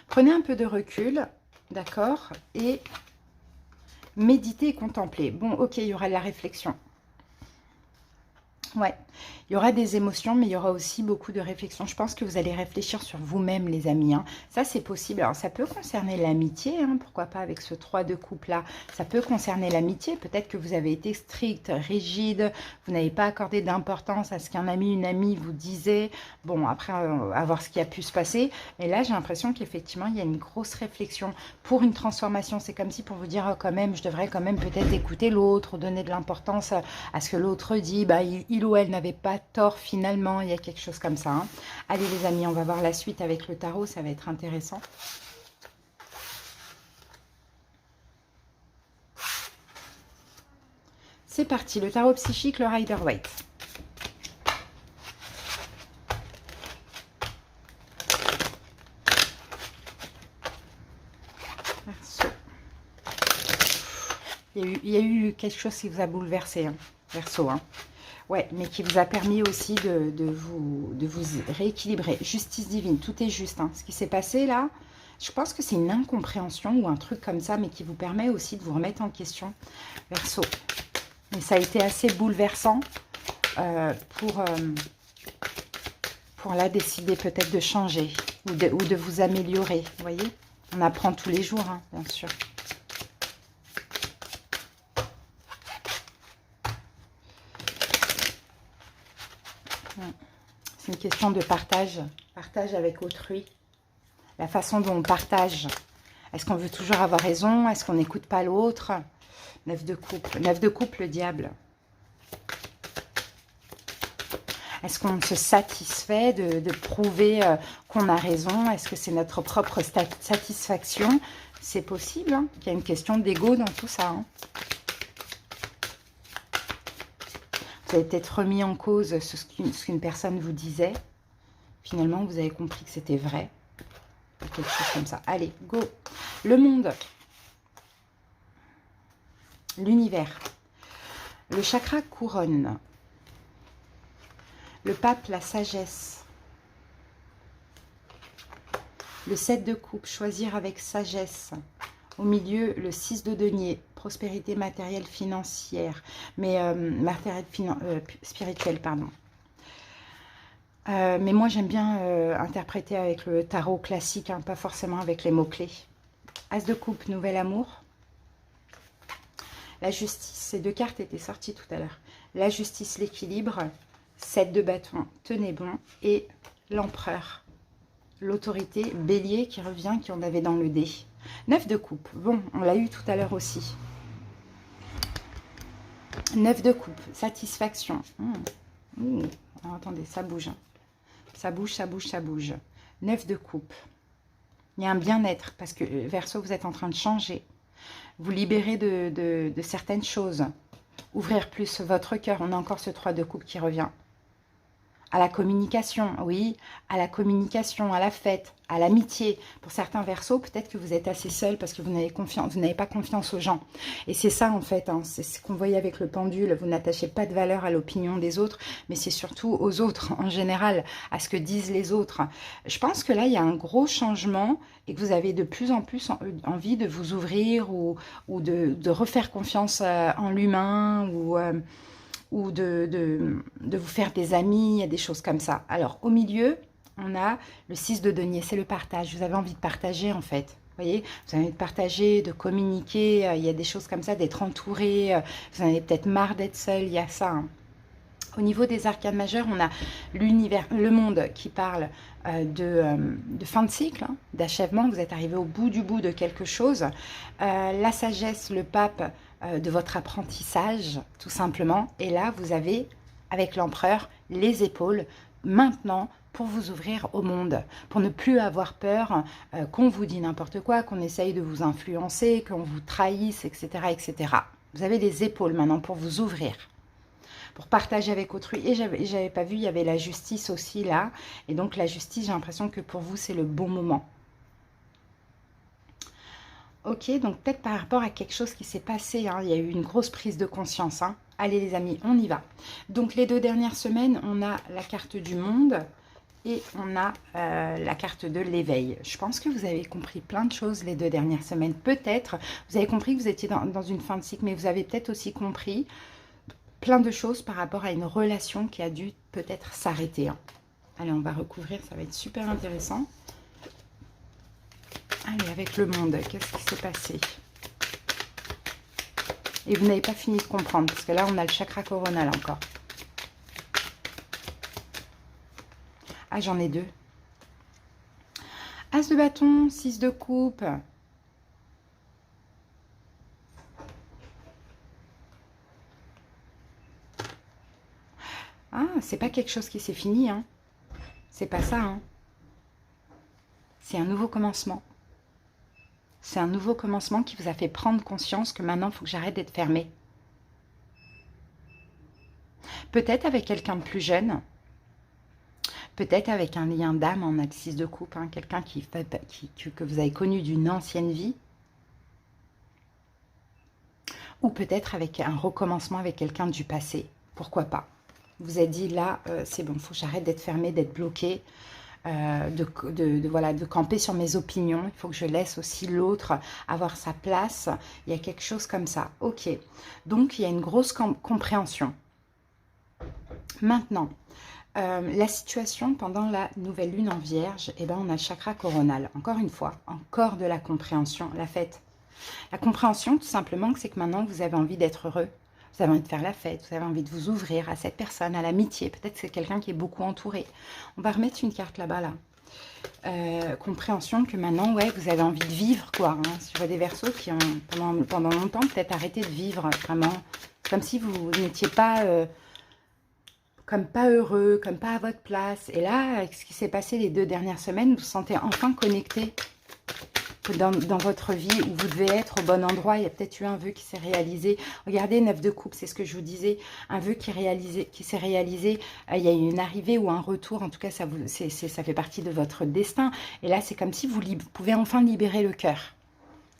Prenez un peu de recul, d'accord, et méditez et contemplez. Bon, ok, il y aura la réflexion. Ouais, il y aura des émotions, mais il y aura aussi beaucoup de réflexion. Je pense que vous allez réfléchir sur vous-même, les amis. Hein. Ça, c'est possible. Alors, ça peut concerner l'amitié, hein, pourquoi pas avec ce 3 de coupe-là. Ça peut concerner l'amitié. Peut-être que vous avez été strict, rigide. Vous n'avez pas accordé d'importance à ce qu'un ami, une amie vous disait. Bon, après, à voir ce qui a pu se passer. Mais là, j'ai l'impression qu'effectivement, il y a une grosse réflexion pour une transformation. C'est comme si pour vous dire, oh, quand même, je devrais quand même peut-être écouter l'autre, donner de l'importance à ce que l'autre dit. Bah, il ou elle n'avait pas tort finalement, il y a quelque chose comme ça. Hein. Allez les amis, on va voir la suite avec le tarot, ça va être intéressant. C'est parti, le tarot psychique, le Rider-Waite. Il y a eu quelque chose qui vous a bouleversé, hein, Verseau, hein. Ouais, mais qui vous a permis aussi de vous rééquilibrer. Justice divine, tout est juste. Hein. Ce qui s'est passé là, je pense que c'est une incompréhension ou un truc comme ça, mais qui vous permet aussi de vous remettre en question, Verseau. Mais ça a été assez bouleversant pour là décider peut-être de changer ou de vous améliorer. Vous voyez, on apprend tous les jours, hein, bien sûr. C'est une question de partage avec autrui. La façon dont on partage. Est-ce qu'on veut toujours avoir raison? Est-ce qu'on n'écoute pas l'autre? 9 de coupe. 9 de coupe, le diable. Est-ce qu'on se satisfait de prouver qu'on a raison? Est-ce que c'est notre propre satisfaction? C'est possible, hein, qu'il y a une question d'ego dans tout ça. Hein. Vous avez peut-être remis en cause ce qu'une personne vous disait. Finalement, vous avez compris que c'était vrai. quelque chose comme ça. Allez, go. Le monde. L'univers. Le chakra couronne. Le pape, la sagesse. Le 7 de coupe, choisir avec sagesse. Au milieu, le 6 de denier, prospérité matérielle financière, mais spirituelle, pardon. Mais moi, j'aime bien interpréter avec le tarot classique, hein, pas forcément avec les mots-clés. As de coupe, nouvel amour. La justice, ces deux cartes étaient sorties tout à l'heure. La justice, l'équilibre. 7 de bâton, tenez bon. Et l'empereur, l'autorité, bélier qui revient, qui on avait dans le dé. 9 de coupe, bon, on l'a eu tout à l'heure aussi. 9 de coupe, satisfaction. Alors, attendez, ça bouge. Ça bouge, ça bouge, ça bouge. 9 de coupe. Il y a un bien-être parce que, Verseau, vous êtes en train de changer. Vous libérez de certaines choses. Ouvrir plus votre cœur. On a encore ce 3 de coupe qui revient. À la communication, oui, à la communication, à la fête, à l'amitié. Pour certains Verseaux, peut-être que vous êtes assez seul parce que vous n'avez pas confiance aux gens. Et c'est ça en fait, hein, c'est ce qu'on voyait avec le pendule. Vous n'attachez pas de valeur à l'opinion des autres, mais c'est surtout aux autres en général, à ce que disent les autres. Je pense que là, il y a un gros changement et que vous avez de plus en plus envie de vous ouvrir ou de refaire confiance en l'humain ou de vous faire des amis, des choses comme ça. Alors, au milieu, on a le 6 de denier, c'est le partage. Vous avez envie de partager, en fait. Vous voyez, vous avez envie de partager, de communiquer. Il y a des choses comme ça, d'être entouré. Vous en avez peut-être marre d'être seul, il y a ça. Hein. Au niveau des arcanes majeures, on a l'univers, le monde qui parle de fin de cycle, hein, d'achèvement. Vous êtes arrivé au bout de quelque chose. La sagesse, le pape, de votre apprentissage, tout simplement. Et là, vous avez, avec l'empereur, les épaules, maintenant, pour vous ouvrir au monde, pour ne plus avoir peur qu'on vous dise n'importe quoi, qu'on essaye de vous influencer, qu'on vous trahisse, etc., etc. Vous avez les épaules maintenant pour vous ouvrir, pour partager avec autrui. Et j'avais pas vu, il y avait la justice aussi là. Et donc la justice, j'ai l'impression que pour vous, c'est le bon moment. Ok, donc peut-être par rapport à quelque chose qui s'est passé, hein, il y a eu une grosse prise de conscience. Hein. Allez les amis, on y va. Donc les 2 dernières semaines, on a la carte du monde et on a la carte de l'éveil. Je pense que vous avez compris plein de choses les 2 dernières semaines. Peut-être, vous avez compris que vous étiez dans une fin de cycle, mais vous avez peut-être aussi compris plein de choses par rapport à une relation qui a dû peut-être s'arrêter. Hein. Allez, on va recouvrir, ça va être super intéressant. Allez, avec le monde, qu'est-ce qui s'est passé? Et vous n'avez pas fini de comprendre, parce que là, on a le chakra coronal encore. Ah, j'en ai 2. As de bâton, 6 de coupe. Ah, c'est pas quelque chose qui s'est fini, hein. C'est pas ça, hein. C'est un nouveau commencement. C'est un nouveau commencement qui vous a fait prendre conscience que maintenant, il faut que j'arrête d'être fermée. Peut-être avec quelqu'un de plus jeune. Peut-être avec un lien d'âme en axis de coupe. Hein, quelqu'un que vous avez connu d'une ancienne vie. Ou peut-être avec un recommencement avec quelqu'un du passé. Pourquoi pas? Vous vous êtes dit, là, c'est bon, il faut que j'arrête d'être fermée, d'être bloquée. Voilà, de camper sur mes opinions. Il faut que je laisse aussi l'autre avoir sa place. Il y a quelque chose comme ça. Ok. Donc, il y a une grosse compréhension. Maintenant, la situation pendant la nouvelle lune en vierge, eh ben, on a le chakra coronal. Encore une fois, encore de la compréhension, la fête. La compréhension, tout simplement, c'est que maintenant, vous avez envie d'être heureux. Vous avez envie de faire la fête, vous avez envie de vous ouvrir à cette personne, à l'amitié. Peut-être que c'est quelqu'un qui est beaucoup entouré. On va remettre une carte là-bas, là. Compréhension que maintenant, ouais, vous avez envie de vivre, quoi. Hein. Je vois des Verseaux qui ont, pendant longtemps, peut-être arrêté de vivre, vraiment. Comme si vous n'étiez pas, comme pas heureux, comme pas à votre place. Et là, avec ce qui s'est passé les 2 dernières semaines, vous vous sentez enfin connecté. dans votre vie où vous devez être au bon endroit. Il y a peut-être eu un vœu qui s'est réalisé. Regardez, 9 de coupe, c'est ce que je vous disais. Un vœu qui s'est réalisé. Il y a eu une arrivée ou un retour. En tout cas, ça fait partie de votre destin. Et là, c'est comme si vous pouvez enfin libérer le cœur.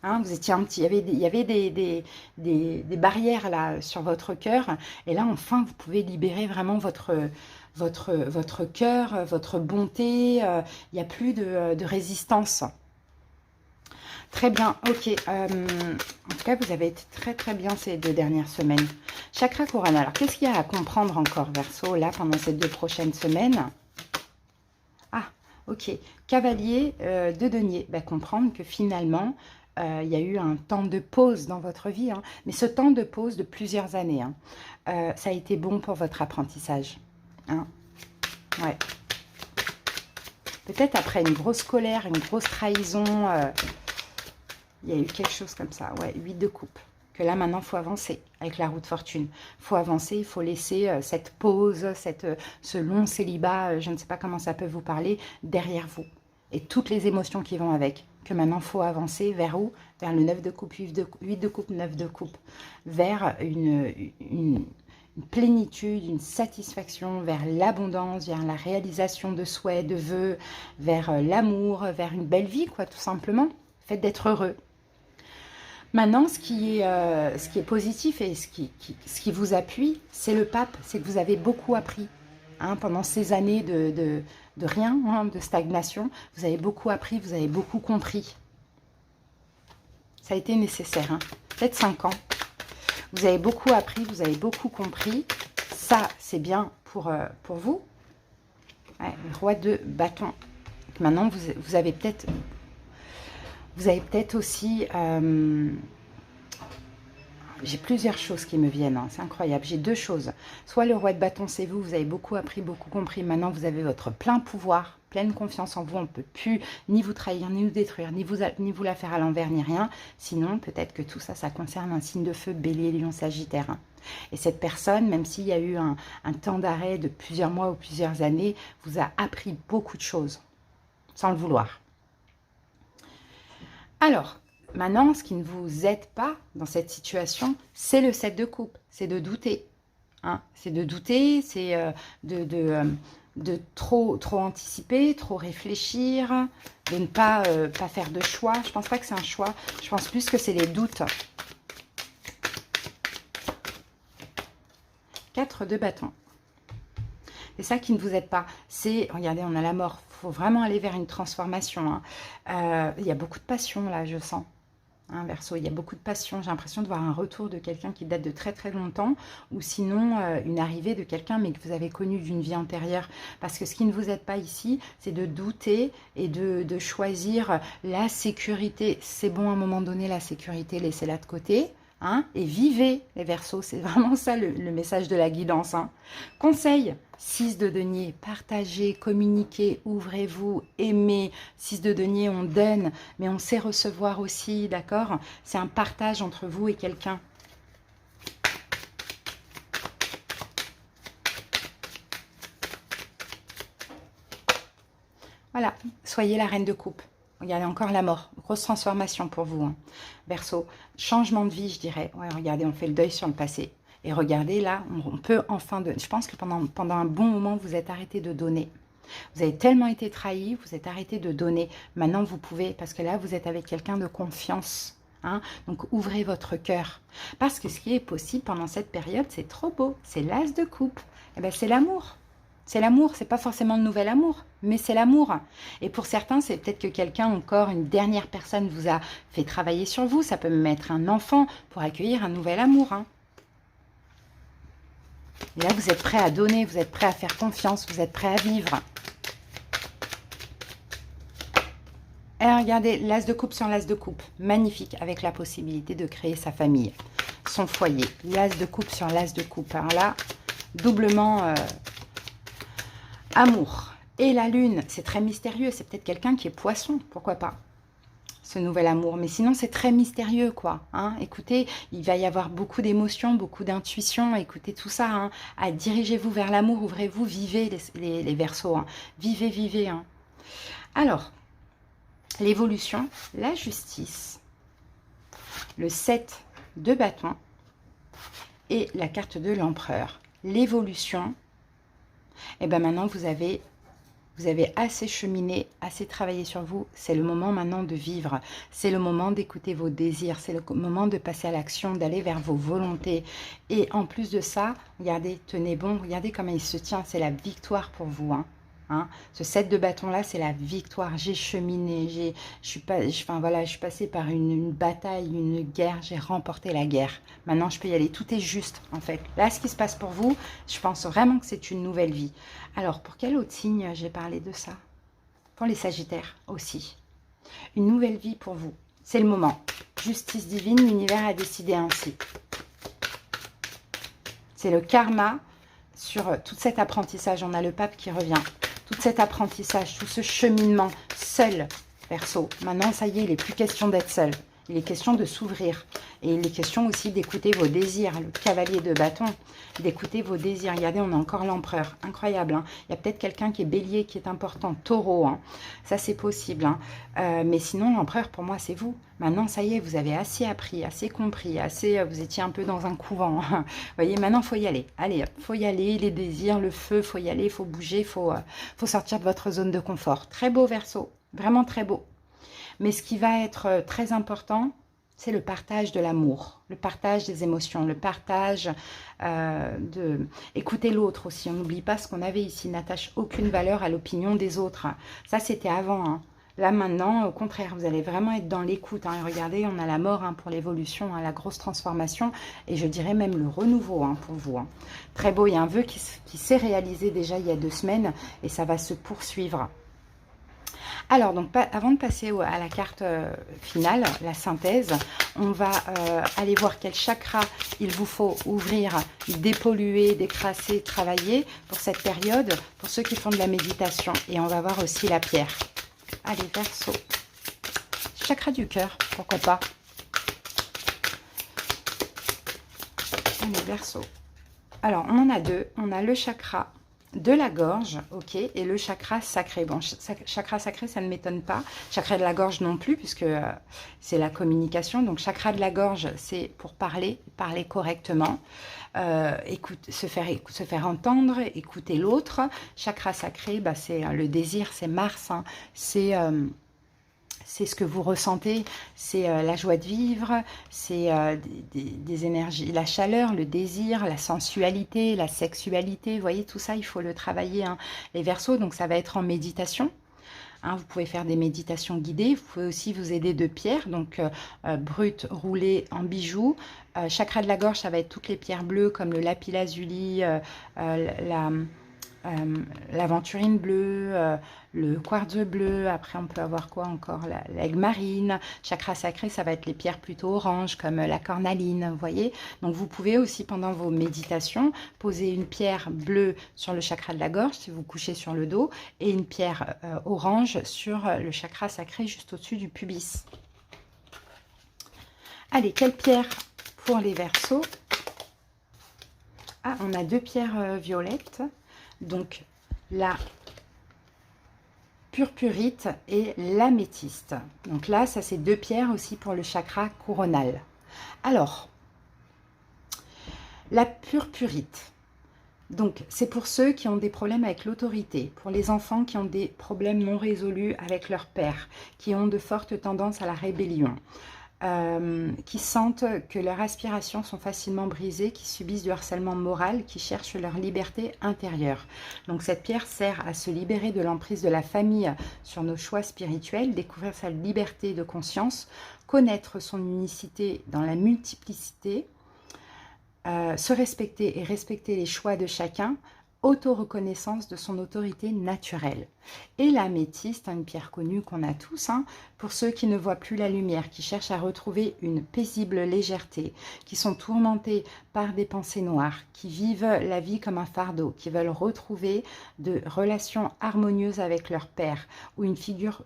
Hein, vous étiez il y avait des barrières là sur votre cœur. Et là, enfin, vous pouvez libérer vraiment votre cœur, votre bonté. Il n'y a plus de résistance. Très bien, ok. En tout cas, vous avez été très très bien ces 2 dernières semaines. Chakra couronne. Alors, qu'est-ce qu'il y a à comprendre encore, Verseau, là, pendant ces 2 prochaines semaines? Ah, ok. Cavalier de denier. Ben, comprendre que finalement, il y a eu un temps de pause dans votre vie. Hein, mais ce temps de pause de plusieurs années, hein, ça a été bon pour votre apprentissage. Hein, ouais. Peut-être après une grosse colère, une grosse trahison... il y a eu quelque chose comme ça, ouais, 8 de coupe. Que là, maintenant, il faut avancer avec la roue de fortune. Il faut avancer, il faut laisser cette pause, ce long célibat, je ne sais pas comment ça peut vous parler, derrière vous. Et toutes les émotions qui vont avec. Que maintenant, il faut avancer vers où? Vers le 9 de coupe, 8 de coupe, 9 de coupe. Vers une plénitude, une satisfaction, vers l'abondance, vers la réalisation de souhaits, de vœux, vers l'amour, vers une belle vie, quoi, tout simplement. Fait d'être heureux. Maintenant, ce qui est positif et ce qui vous appuie, c'est le pape, c'est que vous avez beaucoup appris. Hein, pendant ces années de rien, hein, de stagnation, vous avez beaucoup appris, vous avez beaucoup compris. Ça a été nécessaire, hein, peut-être 5 ans. Vous avez beaucoup appris, vous avez beaucoup compris. Ça, c'est bien pour vous. Ouais, roi de bâton. Maintenant, vous avez peut-être... Vous avez peut-être aussi... j'ai plusieurs choses qui me viennent, hein, c'est incroyable. J'ai 2 choses. Soit le roi de bâton, c'est vous, vous avez beaucoup appris, beaucoup compris. Maintenant, vous avez votre plein pouvoir, pleine confiance en vous. On ne peut plus ni vous trahir, ni vous détruire, ni vous la faire à l'envers, ni rien. Sinon, peut-être que tout ça, ça concerne un signe de feu, bélier, lion, sagittaire. Hein. Et cette personne, même s'il y a eu un temps d'arrêt de plusieurs mois ou plusieurs années, vous a appris beaucoup de choses, sans le vouloir. Alors, maintenant, ce qui ne vous aide pas dans cette situation, c'est le 7 de coupe, c'est de douter. Hein, c'est de douter, c'est de trop anticiper, trop réfléchir, de ne pas faire de choix. Je ne pense pas que c'est un choix, je pense plus que c'est les doutes. 4 de bâton. C'est ça qui ne vous aide pas. C'est, regardez, on a la mort. Il faut vraiment aller vers une transformation. Hein. Il y a beaucoup de passion là, je sens. Hein, Verseau, il y a beaucoup de passion. J'ai l'impression de voir un retour de quelqu'un qui date de très très longtemps. Ou sinon, une arrivée de quelqu'un mais que vous avez connu d'une vie antérieure. Parce que ce qui ne vous aide pas ici, c'est de douter et de choisir la sécurité. C'est bon à un moment donné, la sécurité, laissez-la de côté. Hein, et vivez les Verseaux, c'est vraiment ça le message de la guidance. Hein. Conseil, 6 de denier, partagez, communiquez, ouvrez-vous, aimez. 6 de denier, on donne, mais on sait recevoir aussi, d'accord? C'est un partage entre vous et quelqu'un. Voilà, soyez la reine de coupe. Regardez, encore la mort. Grosse transformation pour vous. Hein. Verseau, changement de vie, je dirais. Ouais, regardez, on fait le deuil sur le passé. Et regardez, là, on peut enfin... Je pense que pendant un bon moment, vous êtes arrêté de donner. Vous avez tellement été trahi, vous êtes arrêté de donner. Maintenant, vous pouvez, parce que là, vous êtes avec quelqu'un de confiance. Hein. Donc, ouvrez votre cœur. Parce que ce qui est possible pendant cette période, c'est trop beau. C'est l'as de coupe. Eh bien, c'est l'amour. C'est l'amour, c'est pas forcément le nouvel amour, mais c'est l'amour. Et pour certains, c'est peut-être que quelqu'un, encore une dernière personne, vous a fait travailler sur vous. Ça peut même être un enfant pour accueillir un nouvel amour. Hein. Et là, vous êtes prêt à donner, vous êtes prêt à faire confiance, vous êtes prêt à vivre. Et regardez, l'as de coupe sur l'as de coupe. Magnifique, avec la possibilité de créer sa famille, son foyer. L'as de coupe sur l'as de coupe. Alors là, doublement... amour. Et la lune, c'est très mystérieux. C'est peut-être quelqu'un qui est poisson, pourquoi pas, ce nouvel amour. Mais sinon, c'est très mystérieux, quoi. Hein. Écoutez, il va y avoir beaucoup d'émotions, beaucoup d'intuition. Écoutez tout ça. Hein. Dirigez-vous vers l'amour, ouvrez-vous, vivez les Verseaux. Hein. Vivez, vivez. Hein. Alors, l'évolution, la justice, le 7 de bâton et la carte de l'empereur. L'évolution, et bien maintenant vous avez assez cheminé, assez travaillé sur vous. C'est le moment maintenant de vivre. C'est le moment d'écouter vos désirs. C'est le moment de passer à l'action, d'aller vers vos volontés. Et en plus de ça, regardez, tenez bon, regardez comment il se tient. C'est la victoire pour vous, hein. Ce 7 de bâton là, c'est la victoire. J'ai cheminé, je suis passée par une bataille, une guerre, j'ai remporté la guerre. Maintenant je peux y aller, tout est juste en fait. Là ce qui se passe pour vous, je pense vraiment que c'est une nouvelle vie. Alors pour quel autre signe j'ai parlé de ça? Pour les Sagittaires aussi. Une nouvelle vie pour vous, c'est le moment. Justice divine, l'univers a décidé ainsi. C'est le karma sur tout cet apprentissage. On a le pape qui revient. Tout cet apprentissage, tout ce cheminement seul, Verseau. Maintenant, ça y est, il n'est plus question d'être seul. Il est question de s'ouvrir. Et il est question aussi d'écouter vos désirs. Le cavalier de bâton, d'écouter vos désirs. Regardez, on a encore l'empereur. Incroyable. Hein, il y a peut-être quelqu'un qui est bélier, qui est important. Taureau. Hein, ça, c'est possible. Hein. Mais sinon, l'empereur, pour moi, c'est vous. Maintenant, ça y est, vous avez assez appris, assez compris, vous étiez un peu dans un couvent. Vous voyez, maintenant, il faut y aller. Allez, il faut y aller. Les désirs, le feu, il faut y aller, il faut bouger, il faut sortir de votre zone de confort. Très beau, Verseau. Vraiment très beau. Mais ce qui va être très important, c'est le partage de l'amour, le partage des émotions, le partage écouter l'autre aussi. On n'oublie pas ce qu'on avait ici, n'attache aucune valeur à l'opinion des autres. Ça, c'était avant. Hein. Là, maintenant, au contraire, vous allez vraiment être dans l'écoute. Hein. Regardez, on a la mort hein, pour l'évolution, hein, la grosse transformation, et je dirais même le renouveau hein, pour vous. Hein. Très beau, il y a un vœu qui s'est réalisé déjà il y a 2 semaines, et ça va se poursuivre. Alors, donc, avant de passer à la carte finale, la synthèse, on va aller voir quel chakra il vous faut ouvrir, dépolluer, décrasser, travailler pour cette période, pour ceux qui font de la méditation. Et on va voir aussi la pierre. Allez, Verseau. Chakra du cœur, pourquoi pas. Allez, Verseau. Alors, on en a 2. On a le chakra de la gorge, ok, et le chakra sacré. Bon, chakra sacré, ça ne m'étonne pas. Chakra de la gorge non plus, puisque c'est la communication. Donc, chakra de la gorge, c'est pour parler correctement, se faire entendre, écouter l'autre. Chakra sacré, bah, c'est le désir, c'est Mars, hein, c'est ce que vous ressentez, c'est la joie de vivre, c'est des énergies, la chaleur, le désir, la sensualité, la sexualité. Vous voyez, tout ça, il faut le travailler, hein, les Verseaux. Donc, ça va être en méditation. Hein, vous pouvez faire des méditations guidées. Vous pouvez aussi vous aider de pierres, donc brutes, roulées en bijoux. Chakra de la gorge, ça va être toutes les pierres bleues, comme le lapis lazuli, l'aventurine bleue, le quartz bleu, après on peut avoir quoi encore, l'aigle marine. Chakra sacré, ça va être les pierres plutôt oranges comme la cornaline, vous voyez. Donc vous pouvez aussi pendant vos méditations poser une pierre bleue sur le chakra de la gorge si vous couchez sur le dos et une pierre orange sur le chakra sacré juste au-dessus du pubis. Allez, quelle pierre pour les Verseaux? Ah, on a 2 pierres violettes. Donc, la purpurite et l'améthyste. Donc là, ça c'est 2 pierres aussi pour le chakra coronal. Alors, la purpurite. Donc, c'est pour ceux qui ont des problèmes avec l'autorité, pour les enfants qui ont des problèmes non résolus avec leur père, qui ont de fortes tendances à la rébellion. Qui sentent que leurs aspirations sont facilement brisées, qui subissent du harcèlement moral, qui cherchent leur liberté intérieure. Donc cette pierre sert à se libérer de l'emprise de la famille sur nos choix spirituels, découvrir sa liberté de conscience, connaître son unicité dans la multiplicité, se respecter et respecter les choix de chacun, auto-reconnaissance de son autorité naturelle. Et l'améthyste, une pierre connue qu'on a tous, hein, pour ceux qui ne voient plus la lumière, qui cherchent à retrouver une paisible légèreté, qui sont tourmentés par des pensées noires, qui vivent la vie comme un fardeau, qui veulent retrouver de relations harmonieuses avec leur père, ou une figure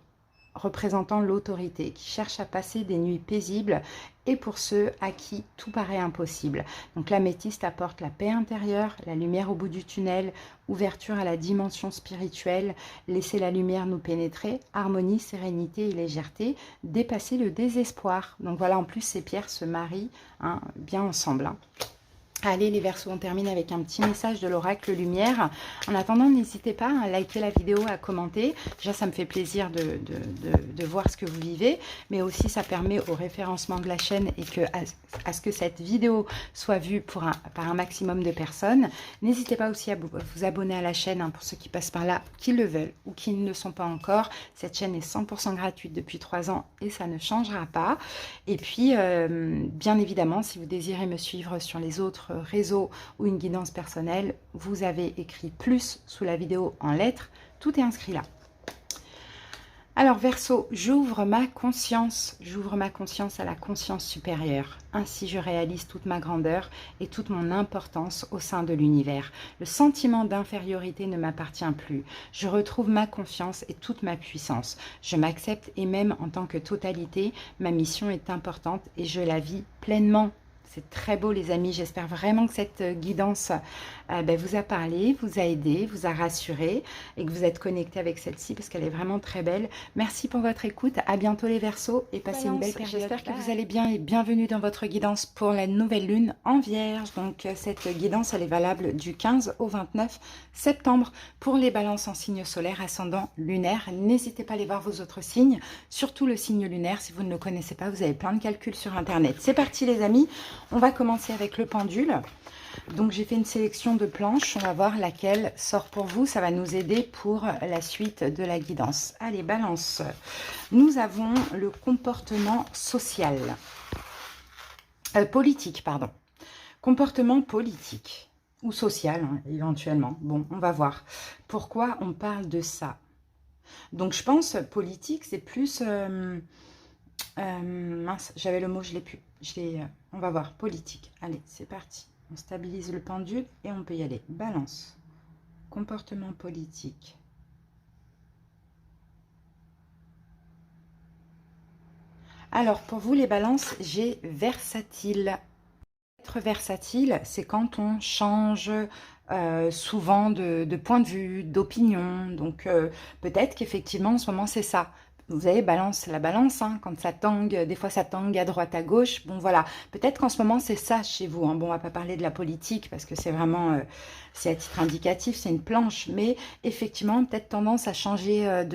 représentant l'autorité, qui cherchent à passer des nuits paisibles et pour ceux à qui tout paraît impossible. Donc l'améthyste apporte la paix intérieure, la lumière au bout du tunnel, ouverture à la dimension spirituelle, laisser la lumière nous pénétrer, harmonie, sérénité et légèreté, dépasser le désespoir. Donc voilà, en plus ces pierres se marient hein, bien ensemble. Hein. Allez les Verseaux, on termine avec un petit message de l'oracle lumière. En attendant, n'hésitez pas à liker la vidéo, à commenter. Déjà, ça me fait plaisir de voir ce que vous vivez, mais aussi ça permet au référencement de la chaîne et à ce que cette vidéo soit vue par un maximum de personnes. N'hésitez pas aussi à vous abonner à la chaîne, hein, pour ceux qui passent par là, qui le veulent ou qui ne le sont pas encore. Cette chaîne est 100% gratuite depuis 3 ans et ça ne changera pas. Et puis, bien évidemment, si vous désirez me suivre sur les autres réseau ou une guidance personnelle, vous avez écrit plus sous la vidéo en lettres, tout est inscrit là. Alors Verseau, j'ouvre ma conscience à la conscience supérieure. Ainsi je réalise toute ma grandeur et toute mon importance au sein de l'univers. Le sentiment d'infériorité ne m'appartient plus. Je retrouve ma confiance et toute ma puissance. Je m'accepte et même en tant que totalité, ma mission est importante et je la vis pleinement. C'est très beau les amis, j'espère vraiment que cette guidance vous a parlé, vous a aidé, vous a rassuré et que vous êtes connecté avec celle-ci parce qu'elle est vraiment très belle. Merci pour votre écoute, à bientôt les Verseaux et passez une belle période. J'espère que vous allez bien et bienvenue dans votre guidance pour la nouvelle lune en Vierge. Donc cette guidance elle est valable du 15 au 29 septembre pour les balances en signe solaire, ascendant, lunaire. N'hésitez pas à aller voir vos autres signes, surtout le signe lunaire si vous ne le connaissez pas, vous avez plein de calculs sur internet. C'est parti les amis. On va commencer avec le pendule. Donc j'ai fait une sélection de planches. On va voir laquelle sort pour vous. Ça va nous aider pour la suite de la guidance. Allez, balance. Nous avons le comportement social. Politique, pardon. Comportement politique. Ou social, hein, éventuellement. Bon, on va voir. Pourquoi on parle de ça? Donc je pense politique, c'est plus... mince, j'avais le mot, je l'ai plus. On va voir, politique. Allez, c'est parti. On stabilise le pendule et on peut y aller. Balance. Comportement politique. Alors, pour vous les balances, j'ai versatile. Être versatile, c'est quand on change souvent de point de vue, d'opinion. Donc, peut-être qu'effectivement, en ce moment, c'est ça. Vous avez balance, la balance, hein, quand ça tangue, des fois ça tangue à droite, à gauche. Bon, voilà. Peut-être qu'en ce moment, c'est ça chez vous. Hein. Bon, on va pas parler de la politique parce que c'est vraiment, c'est à titre indicatif, c'est une planche. Mais effectivement, peut-être tendance à changer à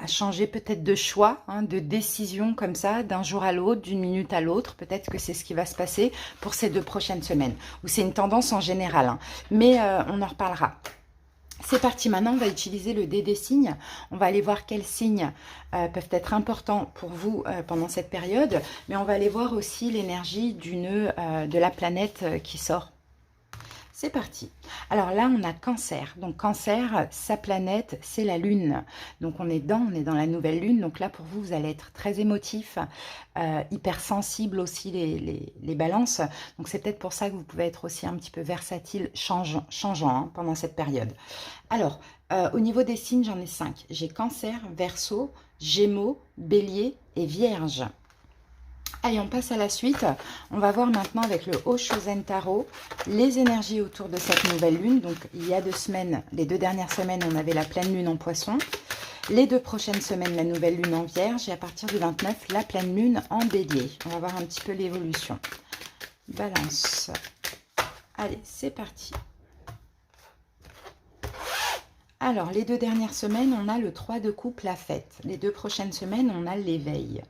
changer peut-être de choix, hein, de décision comme ça, d'un jour à l'autre, d'une minute à l'autre. Peut-être que c'est ce qui va se passer pour ces 2 prochaines semaines. Ou c'est une tendance en général. Hein. Mais on en reparlera. C'est parti, maintenant on va utiliser le dé des signes. On va aller voir quels signes peuvent être importants pour vous pendant cette période. Mais on va aller voir aussi l'énergie du nœud de la planète qui sort. C'est parti. Alors là, on a Cancer. Donc Cancer, sa planète, c'est la Lune. Donc on est dans la nouvelle Lune. Donc là, pour vous, vous allez être très émotif, hypersensible aussi les balances. Donc c'est peut-être pour ça que vous pouvez être aussi un petit peu versatile, changeant hein, pendant cette période. Alors, au niveau des signes, j'en ai 5. J'ai Cancer, Verseau, Gémeaux, Bélier et Vierge. Allez, on passe à la suite. On va voir maintenant avec le Oshozen Tarot les énergies autour de cette nouvelle lune. Donc, il y a 2 semaines, les 2 dernières semaines, on avait la pleine lune en Poisson. Les 2 prochaines semaines, la nouvelle lune en Vierge. Et à partir du 29, la pleine lune en Bélier. On va voir un petit peu l'évolution. Balance. Allez, c'est parti. Alors, les 2 dernières semaines, on a le 3 de coupe, la fête. Les 2 prochaines semaines, on a l'éveil.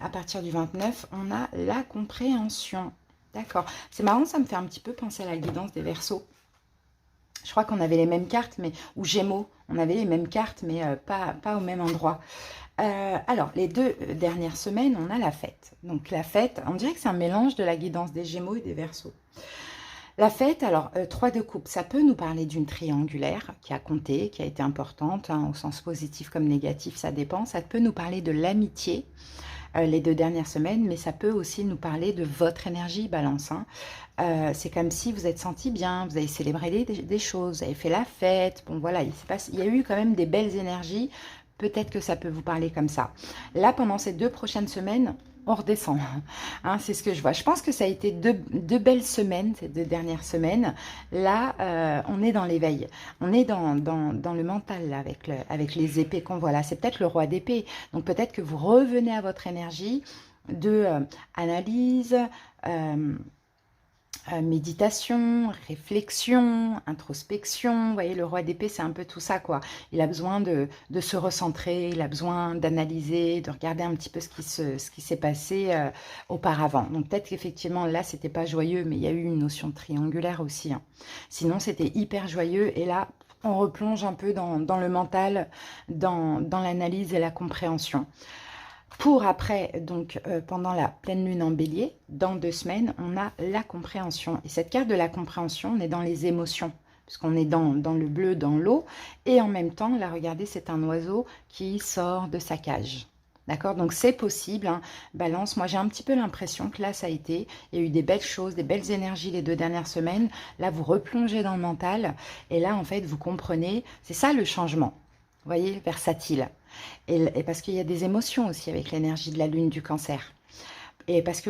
À partir du 29, on a la compréhension. D'accord. C'est marrant, ça me fait un petit peu penser à la guidance des Verseaux. Je crois qu'on avait les mêmes cartes, mais ou Gémeaux, on avait les mêmes cartes, mais pas au même endroit. Alors, les 2 dernières semaines, on a la fête. Donc la fête, on dirait que c'est un mélange de la guidance des Gémeaux et des Verseaux. La fête, alors 3 de coupe, ça peut nous parler d'une triangulaire qui a compté, qui a été importante, hein, au sens positif comme négatif, ça dépend. Ça peut nous parler de l'amitié. les 2 dernières semaines, mais ça peut aussi nous parler de votre énergie, Balance, hein. C'est comme si vous êtes senti bien, vous avez célébré des choses, vous avez fait la fête, bon voilà, il y a eu quand même des belles énergies, peut-être que ça peut vous parler comme ça. Là, pendant ces 2 prochaines semaines, on redescend, hein, c'est ce que je vois. Je pense que ça a été deux belles semaines, ces 2 dernières semaines. Là, on est dans l'éveil, on est dans le mental, là, avec les épées qu'on voit là. C'est peut-être le roi d'épée, donc peut-être que vous revenez à votre énergie de analyse, méditation, réflexion, introspection. Vous voyez, le roi d'épée, c'est un peu tout ça, quoi. Il a besoin de se recentrer, il a besoin d'analyser, de regarder un petit peu ce qui s'est passé auparavant. Donc peut-être qu'effectivement, là, c'était pas joyeux, mais il y a eu une notion triangulaire aussi, hein. Sinon, c'était hyper joyeux, et là, on replonge un peu dans le mental, dans l'analyse et la compréhension. Pour après, donc pendant la pleine lune en bélier, dans 2 semaines, on a la compréhension. Et cette carte de la compréhension, on est dans les émotions, puisqu'on est dans le bleu, dans l'eau. Et en même temps, là, regardez, c'est un oiseau qui sort de sa cage. D'accord? Donc c'est possible, hein. Balance, moi j'ai un petit peu l'impression que là, ça a été, il y a eu des belles choses, des belles énergies les 2 dernières semaines. Là, vous replongez dans le mental. Et là, en fait, vous comprenez, c'est ça le changement. Vous voyez, versatile. Et parce qu'il y a des émotions aussi avec l'énergie de la lune du cancer. Et parce que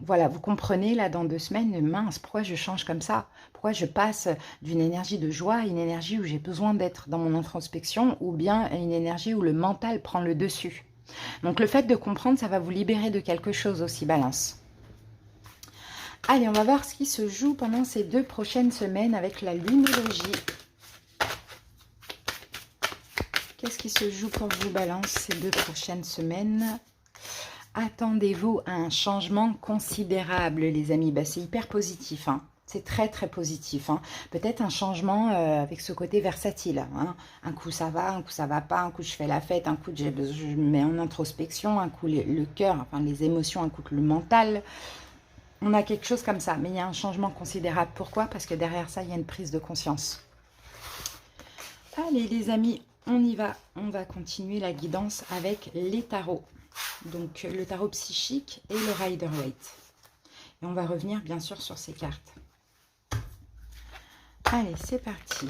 voilà, vous comprenez là dans 2 semaines, mince, pourquoi je change comme ça? Pourquoi je passe d'une énergie de joie à une énergie où j'ai besoin d'être dans mon introspection, ou bien à une énergie où le mental prend le dessus? Donc le fait de comprendre, ça va vous libérer de quelque chose aussi, Balance. Allez, on va voir ce qui se joue pendant ces 2 prochaines semaines avec la lunologie. Qu'est-ce qui se joue pour vous, Balance, ces 2 prochaines semaines? Attendez-vous à un changement considérable, les amis. Bah, c'est hyper positif, hein. C'est très, très positif, hein. Peut-être un changement avec ce côté versatile, hein. Un coup, ça va, un coup, ça va pas. Un coup, je fais la fête. Un coup, je me mets en introspection. Un coup, le cœur, enfin, les émotions. Un coup, le mental. On a quelque chose comme ça. Mais il y a un changement considérable. Pourquoi? Parce que derrière ça, il y a une prise de conscience. Allez, les amis, on y va. On va continuer la guidance avec les tarots. Donc, le tarot psychique et le Rider-Waite. Et on va revenir, bien sûr, sur ces cartes. Allez, c'est parti.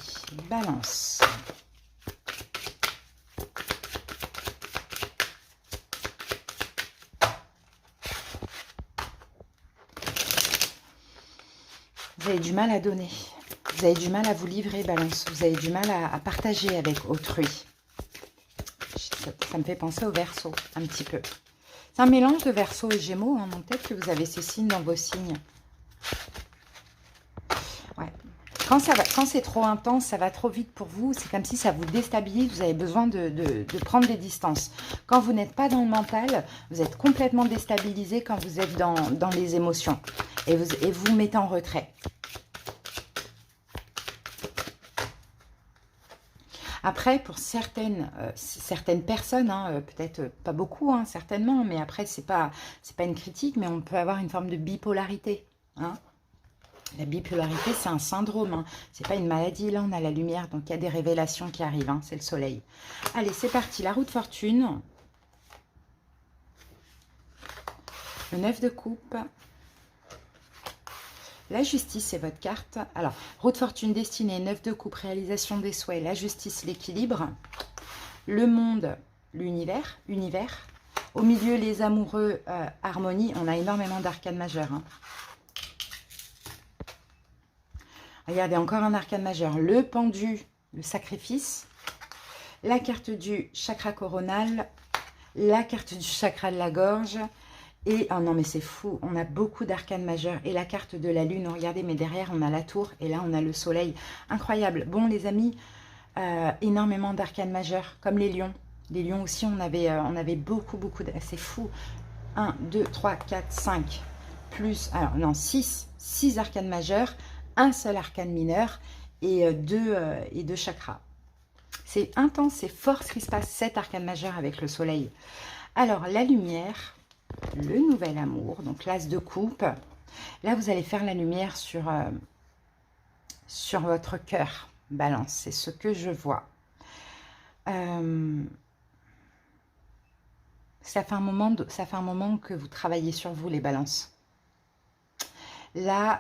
Balance. Vous avez du mal à donner. Vous avez du mal à vous livrer, Balance. Vous avez du mal à partager avec autrui. Ça me fait penser au Verseau, un petit peu. C'est un mélange de Verseau et Gémeaux, hein, donc peut-être que vous avez ces signes dans vos signes. Ouais. Quand c'est trop intense, ça va trop vite pour vous, c'est comme si ça vous déstabilise, vous avez besoin de prendre des distances. Quand vous n'êtes pas dans le mental, vous êtes complètement déstabilisé quand vous êtes dans les émotions. Et vous mettez en retrait. Après, pour certaines personnes, hein, peut-être pas beaucoup, hein, certainement, mais après, c'est pas une critique, mais on peut avoir une forme de bipolarité, hein. La bipolarité, c'est un syndrome, hein. C'est pas une maladie. Là, on a la lumière, donc il y a des révélations qui arrivent, hein. C'est le soleil. Allez, c'est parti. La roue de fortune. Le 9 de coupe. La justice, c'est votre carte. Alors, roue de fortune destinée, 9 de coupe, réalisation des souhaits, la justice, l'équilibre. Le monde, l'univers, univers. Au milieu, les amoureux, harmonie. On a énormément d'arcanes majeures, hein. Regardez, encore un arcane majeur. Le pendu, le sacrifice. La carte du chakra coronal. La carte du chakra de la gorge. Et, oh non mais c'est fou, on a beaucoup d'arcanes majeurs. Et la carte de la lune, regardez, mais derrière on a la tour. Et là on a le soleil. Incroyable. Bon les amis, énormément d'arcanes majeurs, comme les lions. Les lions aussi, on avait beaucoup, c'est fou. 1, 2, 3, 4, 5. Plus, alors non, 6 arcanes majeurs. Un seul arcane mineur et deux chakras. C'est intense, c'est fort ce qui se passe, 7 arcanes majeurs avec le soleil. Alors, la lumière, le nouvel amour, donc l'as de coupe. Là, vous allez faire la lumière sur votre cœur, Balance. C'est ce que je vois. Ça fait un moment que vous travaillez sur vous, les balances. Là,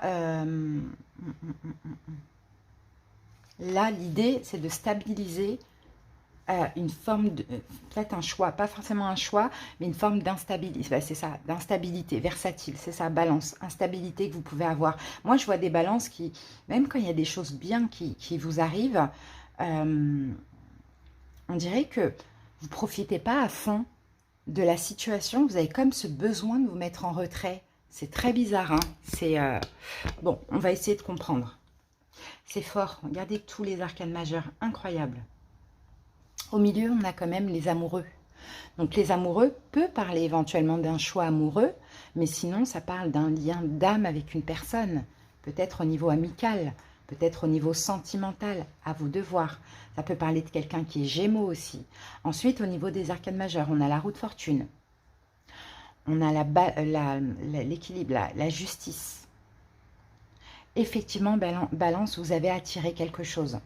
là l'idée, c'est de stabiliser une forme de, peut-être un choix, pas forcément un choix, mais une forme d'instabilité. Ben, c'est ça, d'instabilité, versatile, c'est ça, balance, instabilité que vous pouvez avoir. Moi, je vois des balances qui, même quand il y a des choses bien qui vous arrivent, on dirait que vous ne profitez pas à fond de la situation. Vous avez comme ce besoin de vous mettre en retrait. C'est très bizarre, hein. C'est bon, on va essayer de comprendre. C'est fort. Regardez tous les arcanes majeurs, incroyables. Au milieu, on a quand même les amoureux. Donc les amoureux peut parler éventuellement d'un choix amoureux, mais sinon ça parle d'un lien d'âme avec une personne, peut-être au niveau amical, peut-être au niveau sentimental, à vous de voir. Ça peut parler de quelqu'un qui est Gémeaux aussi. Ensuite, au niveau des arcanes majeurs, on a la roue de fortune, on a l'équilibre, la justice. Effectivement, Balance, vous avez attiré quelque chose.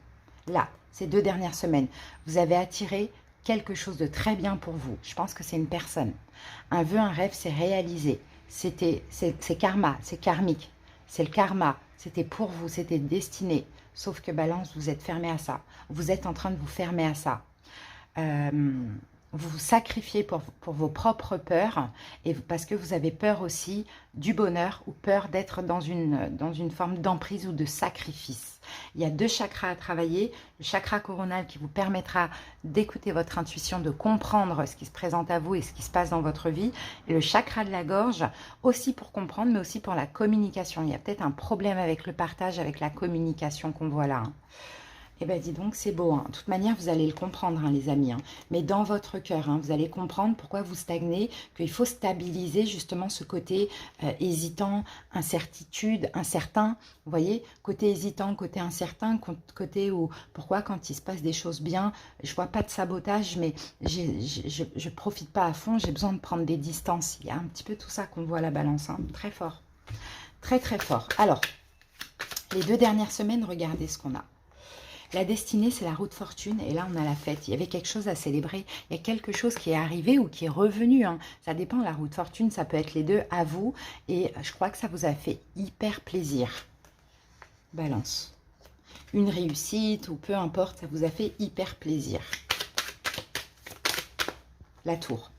Là, ces 2 dernières semaines, vous avez attiré quelque chose de très bien pour vous. Je pense que c'est une personne. Un vœu, un rêve, c'est réalisé. C'est karma, c'est karmique. C'est le karma. C'était pour vous, c'était destiné. Sauf que Balance, vous êtes fermé à ça. Vous êtes en train de vous fermer à ça. Vous vous sacrifiez pour vos propres peurs, et parce que vous avez peur aussi du bonheur ou peur d'être dans une forme d'emprise ou de sacrifice. Il y a 2 chakras à travailler, le chakra coronal qui vous permettra d'écouter votre intuition, de comprendre ce qui se présente à vous et ce qui se passe dans votre vie, et le chakra de la gorge aussi pour comprendre, mais aussi pour la communication. Il y a peut-être un problème avec le partage, avec la communication qu'on voit là, hein. Eh bien, dis donc, c'est beau, hein. De toute manière, vous allez le comprendre, hein, les amis, hein. Mais dans votre cœur, hein, vous allez comprendre pourquoi vous stagnez, qu'il faut stabiliser justement ce côté hésitant, incertitude, incertain. Vous voyez, côté hésitant, côté incertain, côté où, pourquoi quand il se passe des choses bien, je vois pas de sabotage, mais je profite pas à fond, j'ai besoin de prendre des distances. Il y a un petit peu tout ça qu'on voit à la balance, hein. Très fort. Très, très fort. Alors, les 2 dernières semaines, regardez ce qu'on a. La destinée, c'est la roue de fortune, et là, on a la fête. Il y avait quelque chose à célébrer. Il y a quelque chose qui est arrivé ou qui est revenu, hein. Ça dépend, la roue de fortune, ça peut être les deux à vous. Et je crois que ça vous a fait hyper plaisir. Balance. Une réussite ou peu importe, ça vous a fait hyper plaisir. La tour.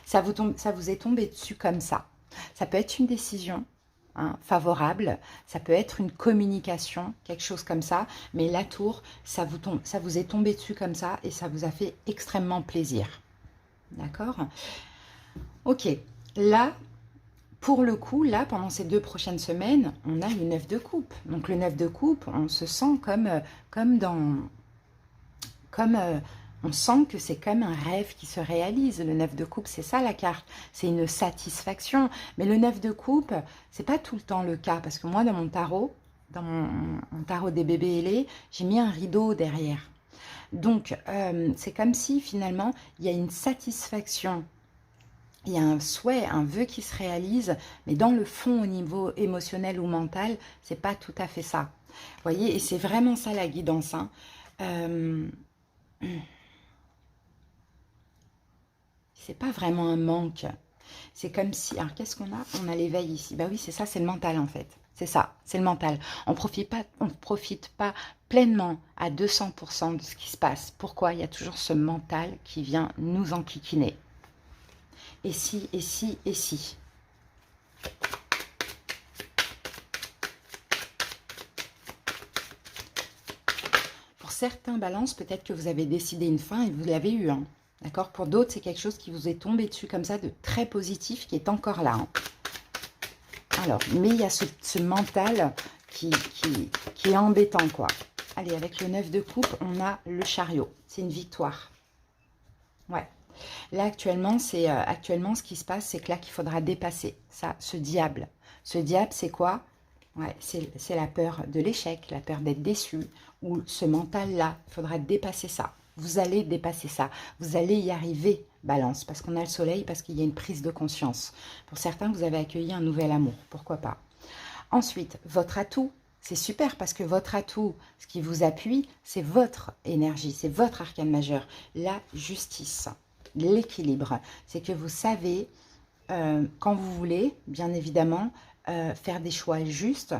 Ça vous est tombé dessus comme ça. Ça peut être une décision, hein, favorable, ça peut être une communication, quelque chose comme ça, mais la tour, ça vous est tombé dessus comme ça et ça vous a fait extrêmement plaisir. D'accord? Ok, là, pour le coup, là, pendant ces 2 prochaines semaines, on a le 9 de coupe. Donc le 9 de coupe, on se sent on sent que c'est comme un rêve qui se réalise. Le 9 de coupe, c'est ça la carte. C'est une satisfaction. Mais le 9 de coupe, c'est pas tout le temps le cas. Parce que moi, dans mon tarot des bébés ailés, j'ai mis un rideau derrière. Donc, c'est comme si finalement, il y a une satisfaction. Il y a un souhait, un vœu qui se réalise. Mais dans le fond, au niveau émotionnel ou mental, c'est pas tout à fait ça. Vous voyez, et c'est vraiment ça la guidance, hein. C'est pas vraiment un manque. C'est comme si... Alors, qu'est-ce qu'on a? On a l'éveil ici. Bah oui, c'est ça, c'est le mental, en fait. C'est ça, c'est le mental. On ne profite pas pleinement à 200% de ce qui se passe. Pourquoi? Il y a toujours ce mental qui vient nous enquiquiner. Et si, et si, et si. Pour certains balances, peut-être que vous avez décidé une fin et vous l'avez eu, hein. D'accord? Pour d'autres, c'est quelque chose qui vous est tombé dessus comme ça, de très positif, qui est encore là, hein. Alors, mais il y a ce mental qui est embêtant, quoi. Allez, avec le 9 de coupe, on a le chariot. C'est une victoire. Ouais. Là, actuellement, ce qui se passe, c'est que là, qu'il faudra dépasser ça, ce diable. Ce diable, c'est quoi? Ouais, c'est la peur de l'échec, la peur d'être déçu, ou ce mental-là. Il faudra dépasser ça. Vous allez dépasser ça. Vous allez y arriver, balance, parce qu'on a le soleil, parce qu'il y a une prise de conscience. Pour certains, vous avez accueilli un nouvel amour. Pourquoi pas? Ensuite, votre atout. C'est super parce que votre atout, ce qui vous appuie, c'est votre énergie, c'est votre arcane majeur, la justice. l'équilibre. C'est que vous savez, quand vous voulez, bien évidemment, faire des choix justes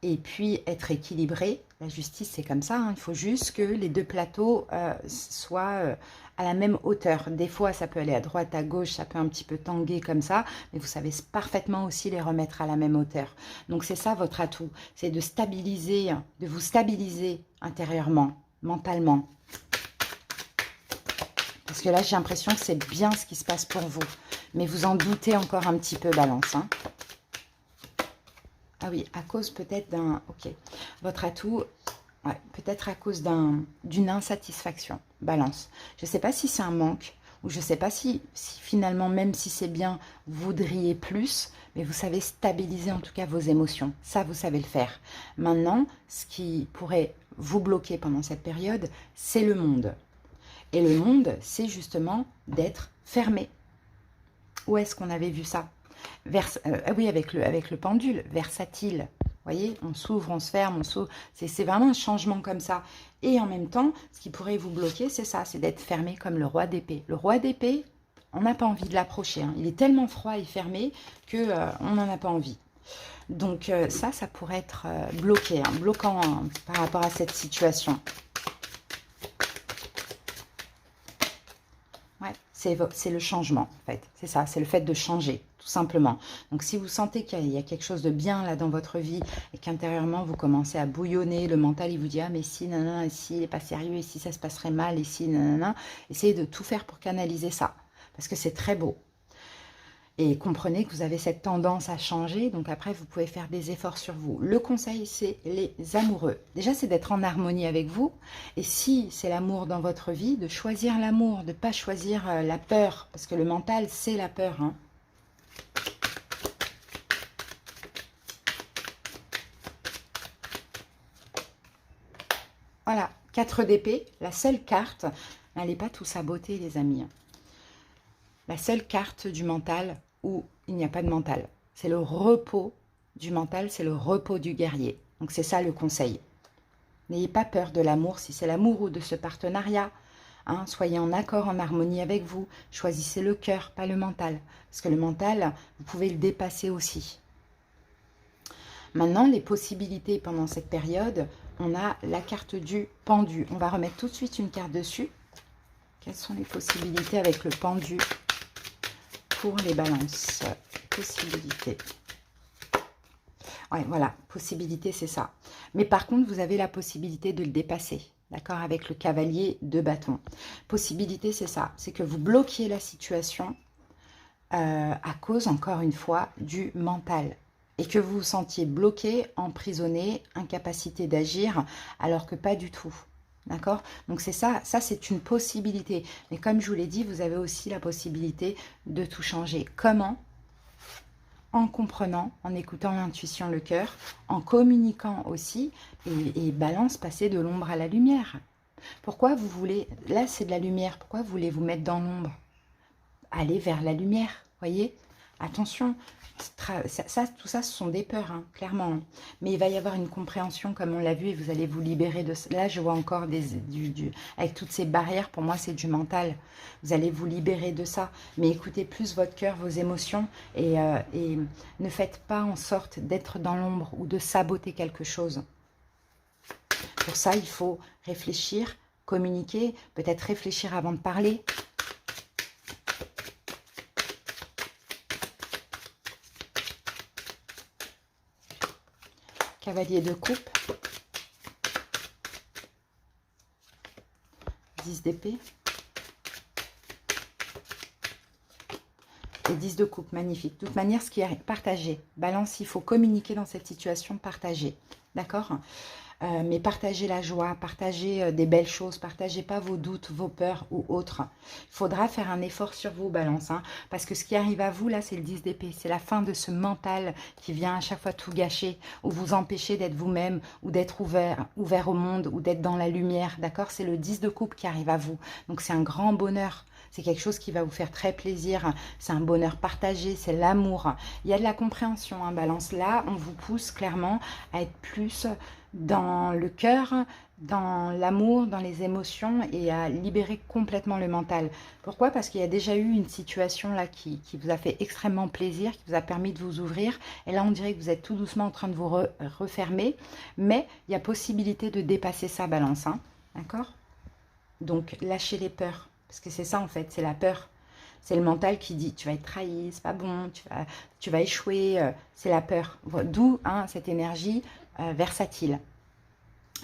et puis être équilibré. La justice, c'est comme ça, hein. Il faut juste que les deux plateaux soient à la même hauteur. Des fois, ça peut aller à droite, à gauche, ça peut un petit peu tanguer comme ça, mais vous savez parfaitement aussi les remettre à la même hauteur. Donc, c'est ça votre atout, c'est de stabiliser, de vous stabiliser intérieurement, mentalement. Parce que là, j'ai l'impression que c'est bien ce qui se passe pour vous. Mais vous en doutez encore un petit peu, Balance, hein. Ah oui, à cause peut-être d'un... Ok. Votre atout, ouais, peut-être à cause d'une insatisfaction. Balance. Je ne sais pas si c'est un manque, ou je ne sais pas si finalement, même si c'est bien, vous voudriez plus, mais vous savez stabiliser en tout cas vos émotions. Ça, vous savez le faire. Maintenant, ce qui pourrait vous bloquer pendant cette période, c'est le monde. Et le monde, c'est justement d'être fermé. Où est-ce qu'on avait vu ça? Oui, avec le pendule, versatile. Vous voyez, on s'ouvre, on se ferme, on s'ouvre. C'est vraiment un changement comme ça. Et en même temps, ce qui pourrait vous bloquer, c'est ça, c'est d'être fermé comme le roi d'épée. Le roi d'épée, on n'a pas envie de l'approcher, hein. Il est tellement froid et fermé qu'on n'en a pas envie. Donc ça pourrait être bloqué, hein, bloquant, hein, par rapport à cette situation. Ouais, c'est le changement, en fait. C'est ça, c'est le fait de changer, tout simplement. Donc, si vous sentez qu'il y a quelque chose de bien là dans votre vie et qu'intérieurement, vous commencez à bouillonner, le mental, il vous dit « Ah, mais si, nanana, et si, il n'est pas sérieux, et si ça se passerait mal, et si, nanana », essayez de tout faire pour canaliser ça, parce que c'est très beau. Et comprenez que vous avez cette tendance à changer, donc après, vous pouvez faire des efforts sur vous. Le conseil, c'est les amoureux. Déjà, c'est d'être en harmonie avec vous. Et si c'est l'amour dans votre vie, de choisir l'amour, de ne pas choisir la peur. Parce que le mental, c'est la peur, hein. Voilà, 4 d'épée, la seule carte. N'allez pas tout saboter, les amis. La seule carte du mental où il n'y a pas de mental. C'est le repos du mental, c'est le repos du guerrier. Donc c'est ça le conseil. N'ayez pas peur de l'amour, si c'est l'amour ou de ce partenariat. Hein, soyez en accord, en harmonie avec vous. Choisissez le cœur, pas le mental. Parce que le mental, vous pouvez le dépasser aussi. Maintenant, les possibilités pendant cette période, on a la carte du pendu. On va remettre tout de suite une carte dessus. Quelles sont les possibilités avec le pendu pour les balances? Possibilités. Ouais, voilà, possibilité, c'est ça. Mais par contre, vous avez la possibilité de le dépasser, d'accord, avec le cavalier de bâton. Possibilité, c'est ça, c'est que vous bloquiez la situation à cause, encore une fois, du mental. Et que vous vous sentiez bloqué, emprisonné, incapacité d'agir, alors que pas du tout. D'accord? Donc c'est ça, c'est une possibilité. Mais comme je vous l'ai dit, vous avez aussi la possibilité de tout changer. Comment? En comprenant, en écoutant l'intuition, le cœur, en communiquant aussi, et balance, passer de l'ombre à la lumière. Pourquoi vous voulez, là c'est de la lumière, pourquoi vous voulez vous mettre dans l'ombre? Allez vers la lumière, voyez? Attention, tout ça, ce sont des peurs, hein, clairement. Mais il va y avoir une compréhension, comme on l'a vu, et vous allez vous libérer de... Là, je vois encore avec toutes ces barrières, pour moi, c'est du mental. Vous allez vous libérer de ça. Mais écoutez plus votre cœur, vos émotions, et ne faites pas en sorte d'être dans l'ombre ou de saboter quelque chose. Pour ça, il faut réfléchir, communiquer, peut-être réfléchir avant de parler. Cavalier de coupe, 10 d'épée et 10 de coupe, magnifique. De toute manière, ce qui est partagé, balance, il faut communiquer dans cette situation, partager, d'accord? Mais partagez la joie, partagez des belles choses, partagez pas vos doutes, vos peurs ou autres. Il faudra faire un effort sur vous, balance, hein, parce que ce qui arrive à vous, là, c'est le 10 d'épée. C'est la fin de ce mental qui vient à chaque fois tout gâcher, ou vous empêcher d'être vous-même, ou d'être ouvert au monde, ou d'être dans la lumière, d'accord? C'est le 10 de coupe qui arrive à vous. Donc, c'est un grand bonheur. C'est quelque chose qui va vous faire très plaisir. C'est un bonheur partagé, c'est l'amour. Il y a de la compréhension, hein, Balance. Là, on vous pousse clairement à être plus dans le cœur, dans l'amour, dans les émotions et à libérer complètement le mental. Pourquoi? Parce qu'il y a déjà eu une situation là qui vous a fait extrêmement plaisir, qui vous a permis de vous ouvrir. Et là, on dirait que vous êtes tout doucement en train de vous refermer. Mais il y a possibilité de dépasser ça, Balance. Hein, d'accord? Donc, lâchez les peurs. Parce que c'est ça, en fait, c'est la peur. C'est le mental qui dit, tu vas être trahi, c'est pas bon, tu vas échouer. C'est la peur. D'où hein, cette énergie versatile.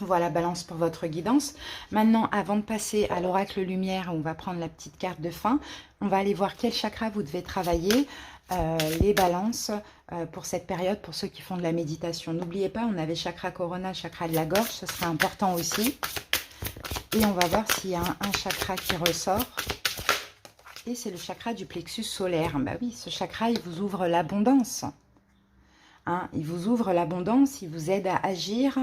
Voilà, Balance pour votre guidance. Maintenant, avant de passer à l'oracle lumière, on va prendre la petite carte de fin. On va aller voir quel chakra vous devez travailler, les balances pour cette période, pour ceux qui font de la méditation. N'oubliez pas, on avait chakra corona, chakra de la gorge, ce serait important aussi. Et on va voir s'il y a un chakra qui ressort. Et c'est le chakra du plexus solaire. Bah oui, ce chakra, il vous ouvre l'abondance. Hein, il vous ouvre l'abondance, il vous aide à agir.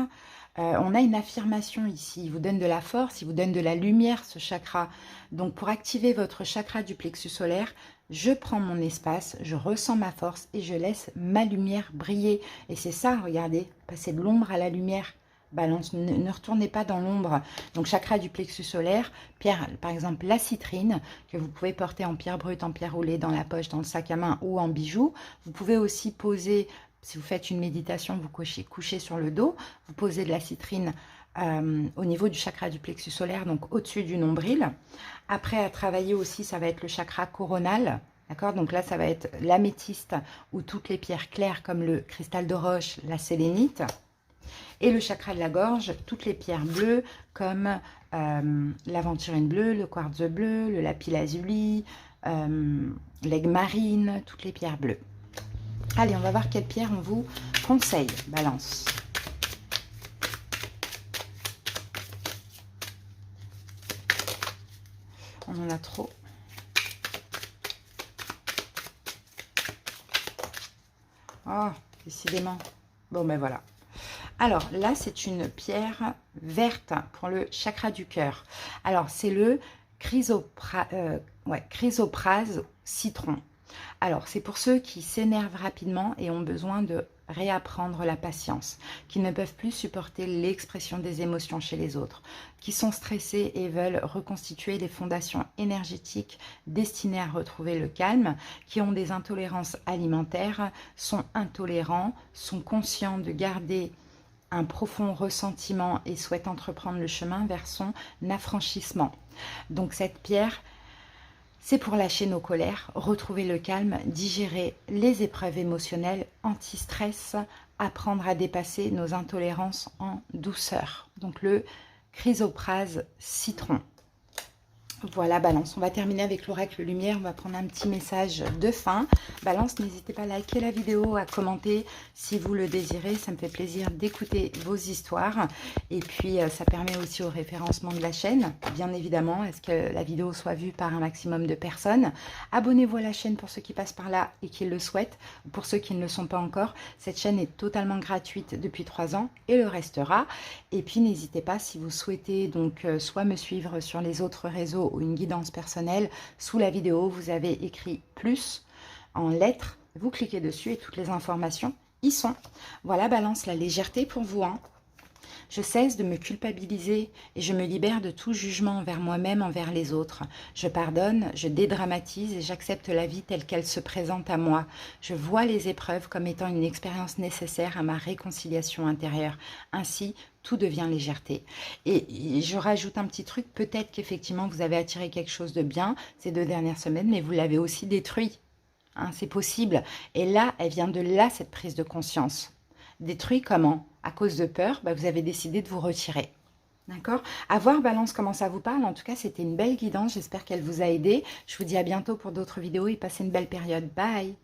On a une affirmation ici, il vous donne de la force, il vous donne de la lumière, ce chakra. Donc, pour activer votre chakra du plexus solaire, je prends mon espace, je ressens ma force et je laisse ma lumière briller. Et c'est ça, regardez, passer de l'ombre à la lumière. Balance, ne retournez pas dans l'ombre. Donc, chakra du plexus solaire, pierre, par exemple, la citrine, que vous pouvez porter en pierre brute, en pierre roulée, dans la poche, dans le sac à main ou en bijoux. Vous pouvez aussi poser... Si vous faites une méditation, vous couchez sur le dos, vous posez de la citrine au niveau du chakra du plexus solaire, donc au-dessus du nombril. Après, à travailler aussi, ça va être le chakra coronal. D'accord? Donc là, ça va être l'améthyste ou toutes les pierres claires comme le cristal de roche, la sélénite. Et le chakra de la gorge, toutes les pierres bleues comme l'aventurine bleue, le quartz bleu, le lapis lazuli, l'aigle marine, toutes les pierres bleues. Allez, on va voir quelle pierre on vous conseille, Balance. On en a trop. Oh, décidément. Bon, ben voilà. Alors, là, c'est une pierre verte pour le chakra du cœur. Alors, c'est le chrysoprase citron. Alors, c'est pour ceux qui s'énervent rapidement et ont besoin de réapprendre la patience, qui ne peuvent plus supporter l'expression des émotions chez les autres, qui sont stressés et veulent reconstituer les fondations énergétiques destinées à retrouver le calme, qui ont des intolérances alimentaires, sont intolérants, sont conscients de garder un profond ressentiment et souhaitent entreprendre le chemin vers son affranchissement. Donc cette pierre, c'est pour lâcher nos colères, retrouver le calme, digérer les épreuves émotionnelles, anti-stress, apprendre à dépasser nos intolérances en douceur. Donc le chrysoprase citron. Voilà, Balance. On va terminer avec l'oracle lumière. On va prendre un petit message de fin. Balance, n'hésitez pas à liker la vidéo, à commenter si vous le désirez. Ça me fait plaisir d'écouter vos histoires. Et puis, ça permet aussi au référencement de la chaîne, bien évidemment, à ce que la vidéo soit vue par un maximum de personnes. Abonnez-vous à la chaîne pour ceux qui passent par là et qui le souhaitent. Pour ceux qui ne le sont pas encore, cette chaîne est totalement gratuite depuis 3 ans et le restera. Et puis, n'hésitez pas si vous souhaitez donc soit me suivre sur les autres réseaux ou une guidance personnelle, sous la vidéo, vous avez écrit plus en lettres. Vous cliquez dessus et toutes les informations y sont. Voilà, Balance, la légèreté pour vous. Hein. Je cesse de me culpabiliser et je me libère de tout jugement envers moi-même, envers les autres. Je pardonne, je dédramatise et j'accepte la vie telle qu'elle se présente à moi. Je vois les épreuves comme étant une expérience nécessaire à ma réconciliation intérieure. Ainsi, tout devient légèreté. Et je rajoute un petit truc, peut-être qu'effectivement vous avez attiré quelque chose de bien ces 2 dernières semaines, mais vous l'avez aussi détruit. Hein, c'est possible. Et là, elle vient de là, cette prise de conscience. Détruit comment? À cause de peur, bah, vous avez décidé de vous retirer. D'accord? À voir, Balance, comment ça vous parle. En tout cas, c'était une belle guidance. J'espère qu'elle vous a aidé. Je vous dis à bientôt pour d'autres vidéos et passez une belle période. Bye!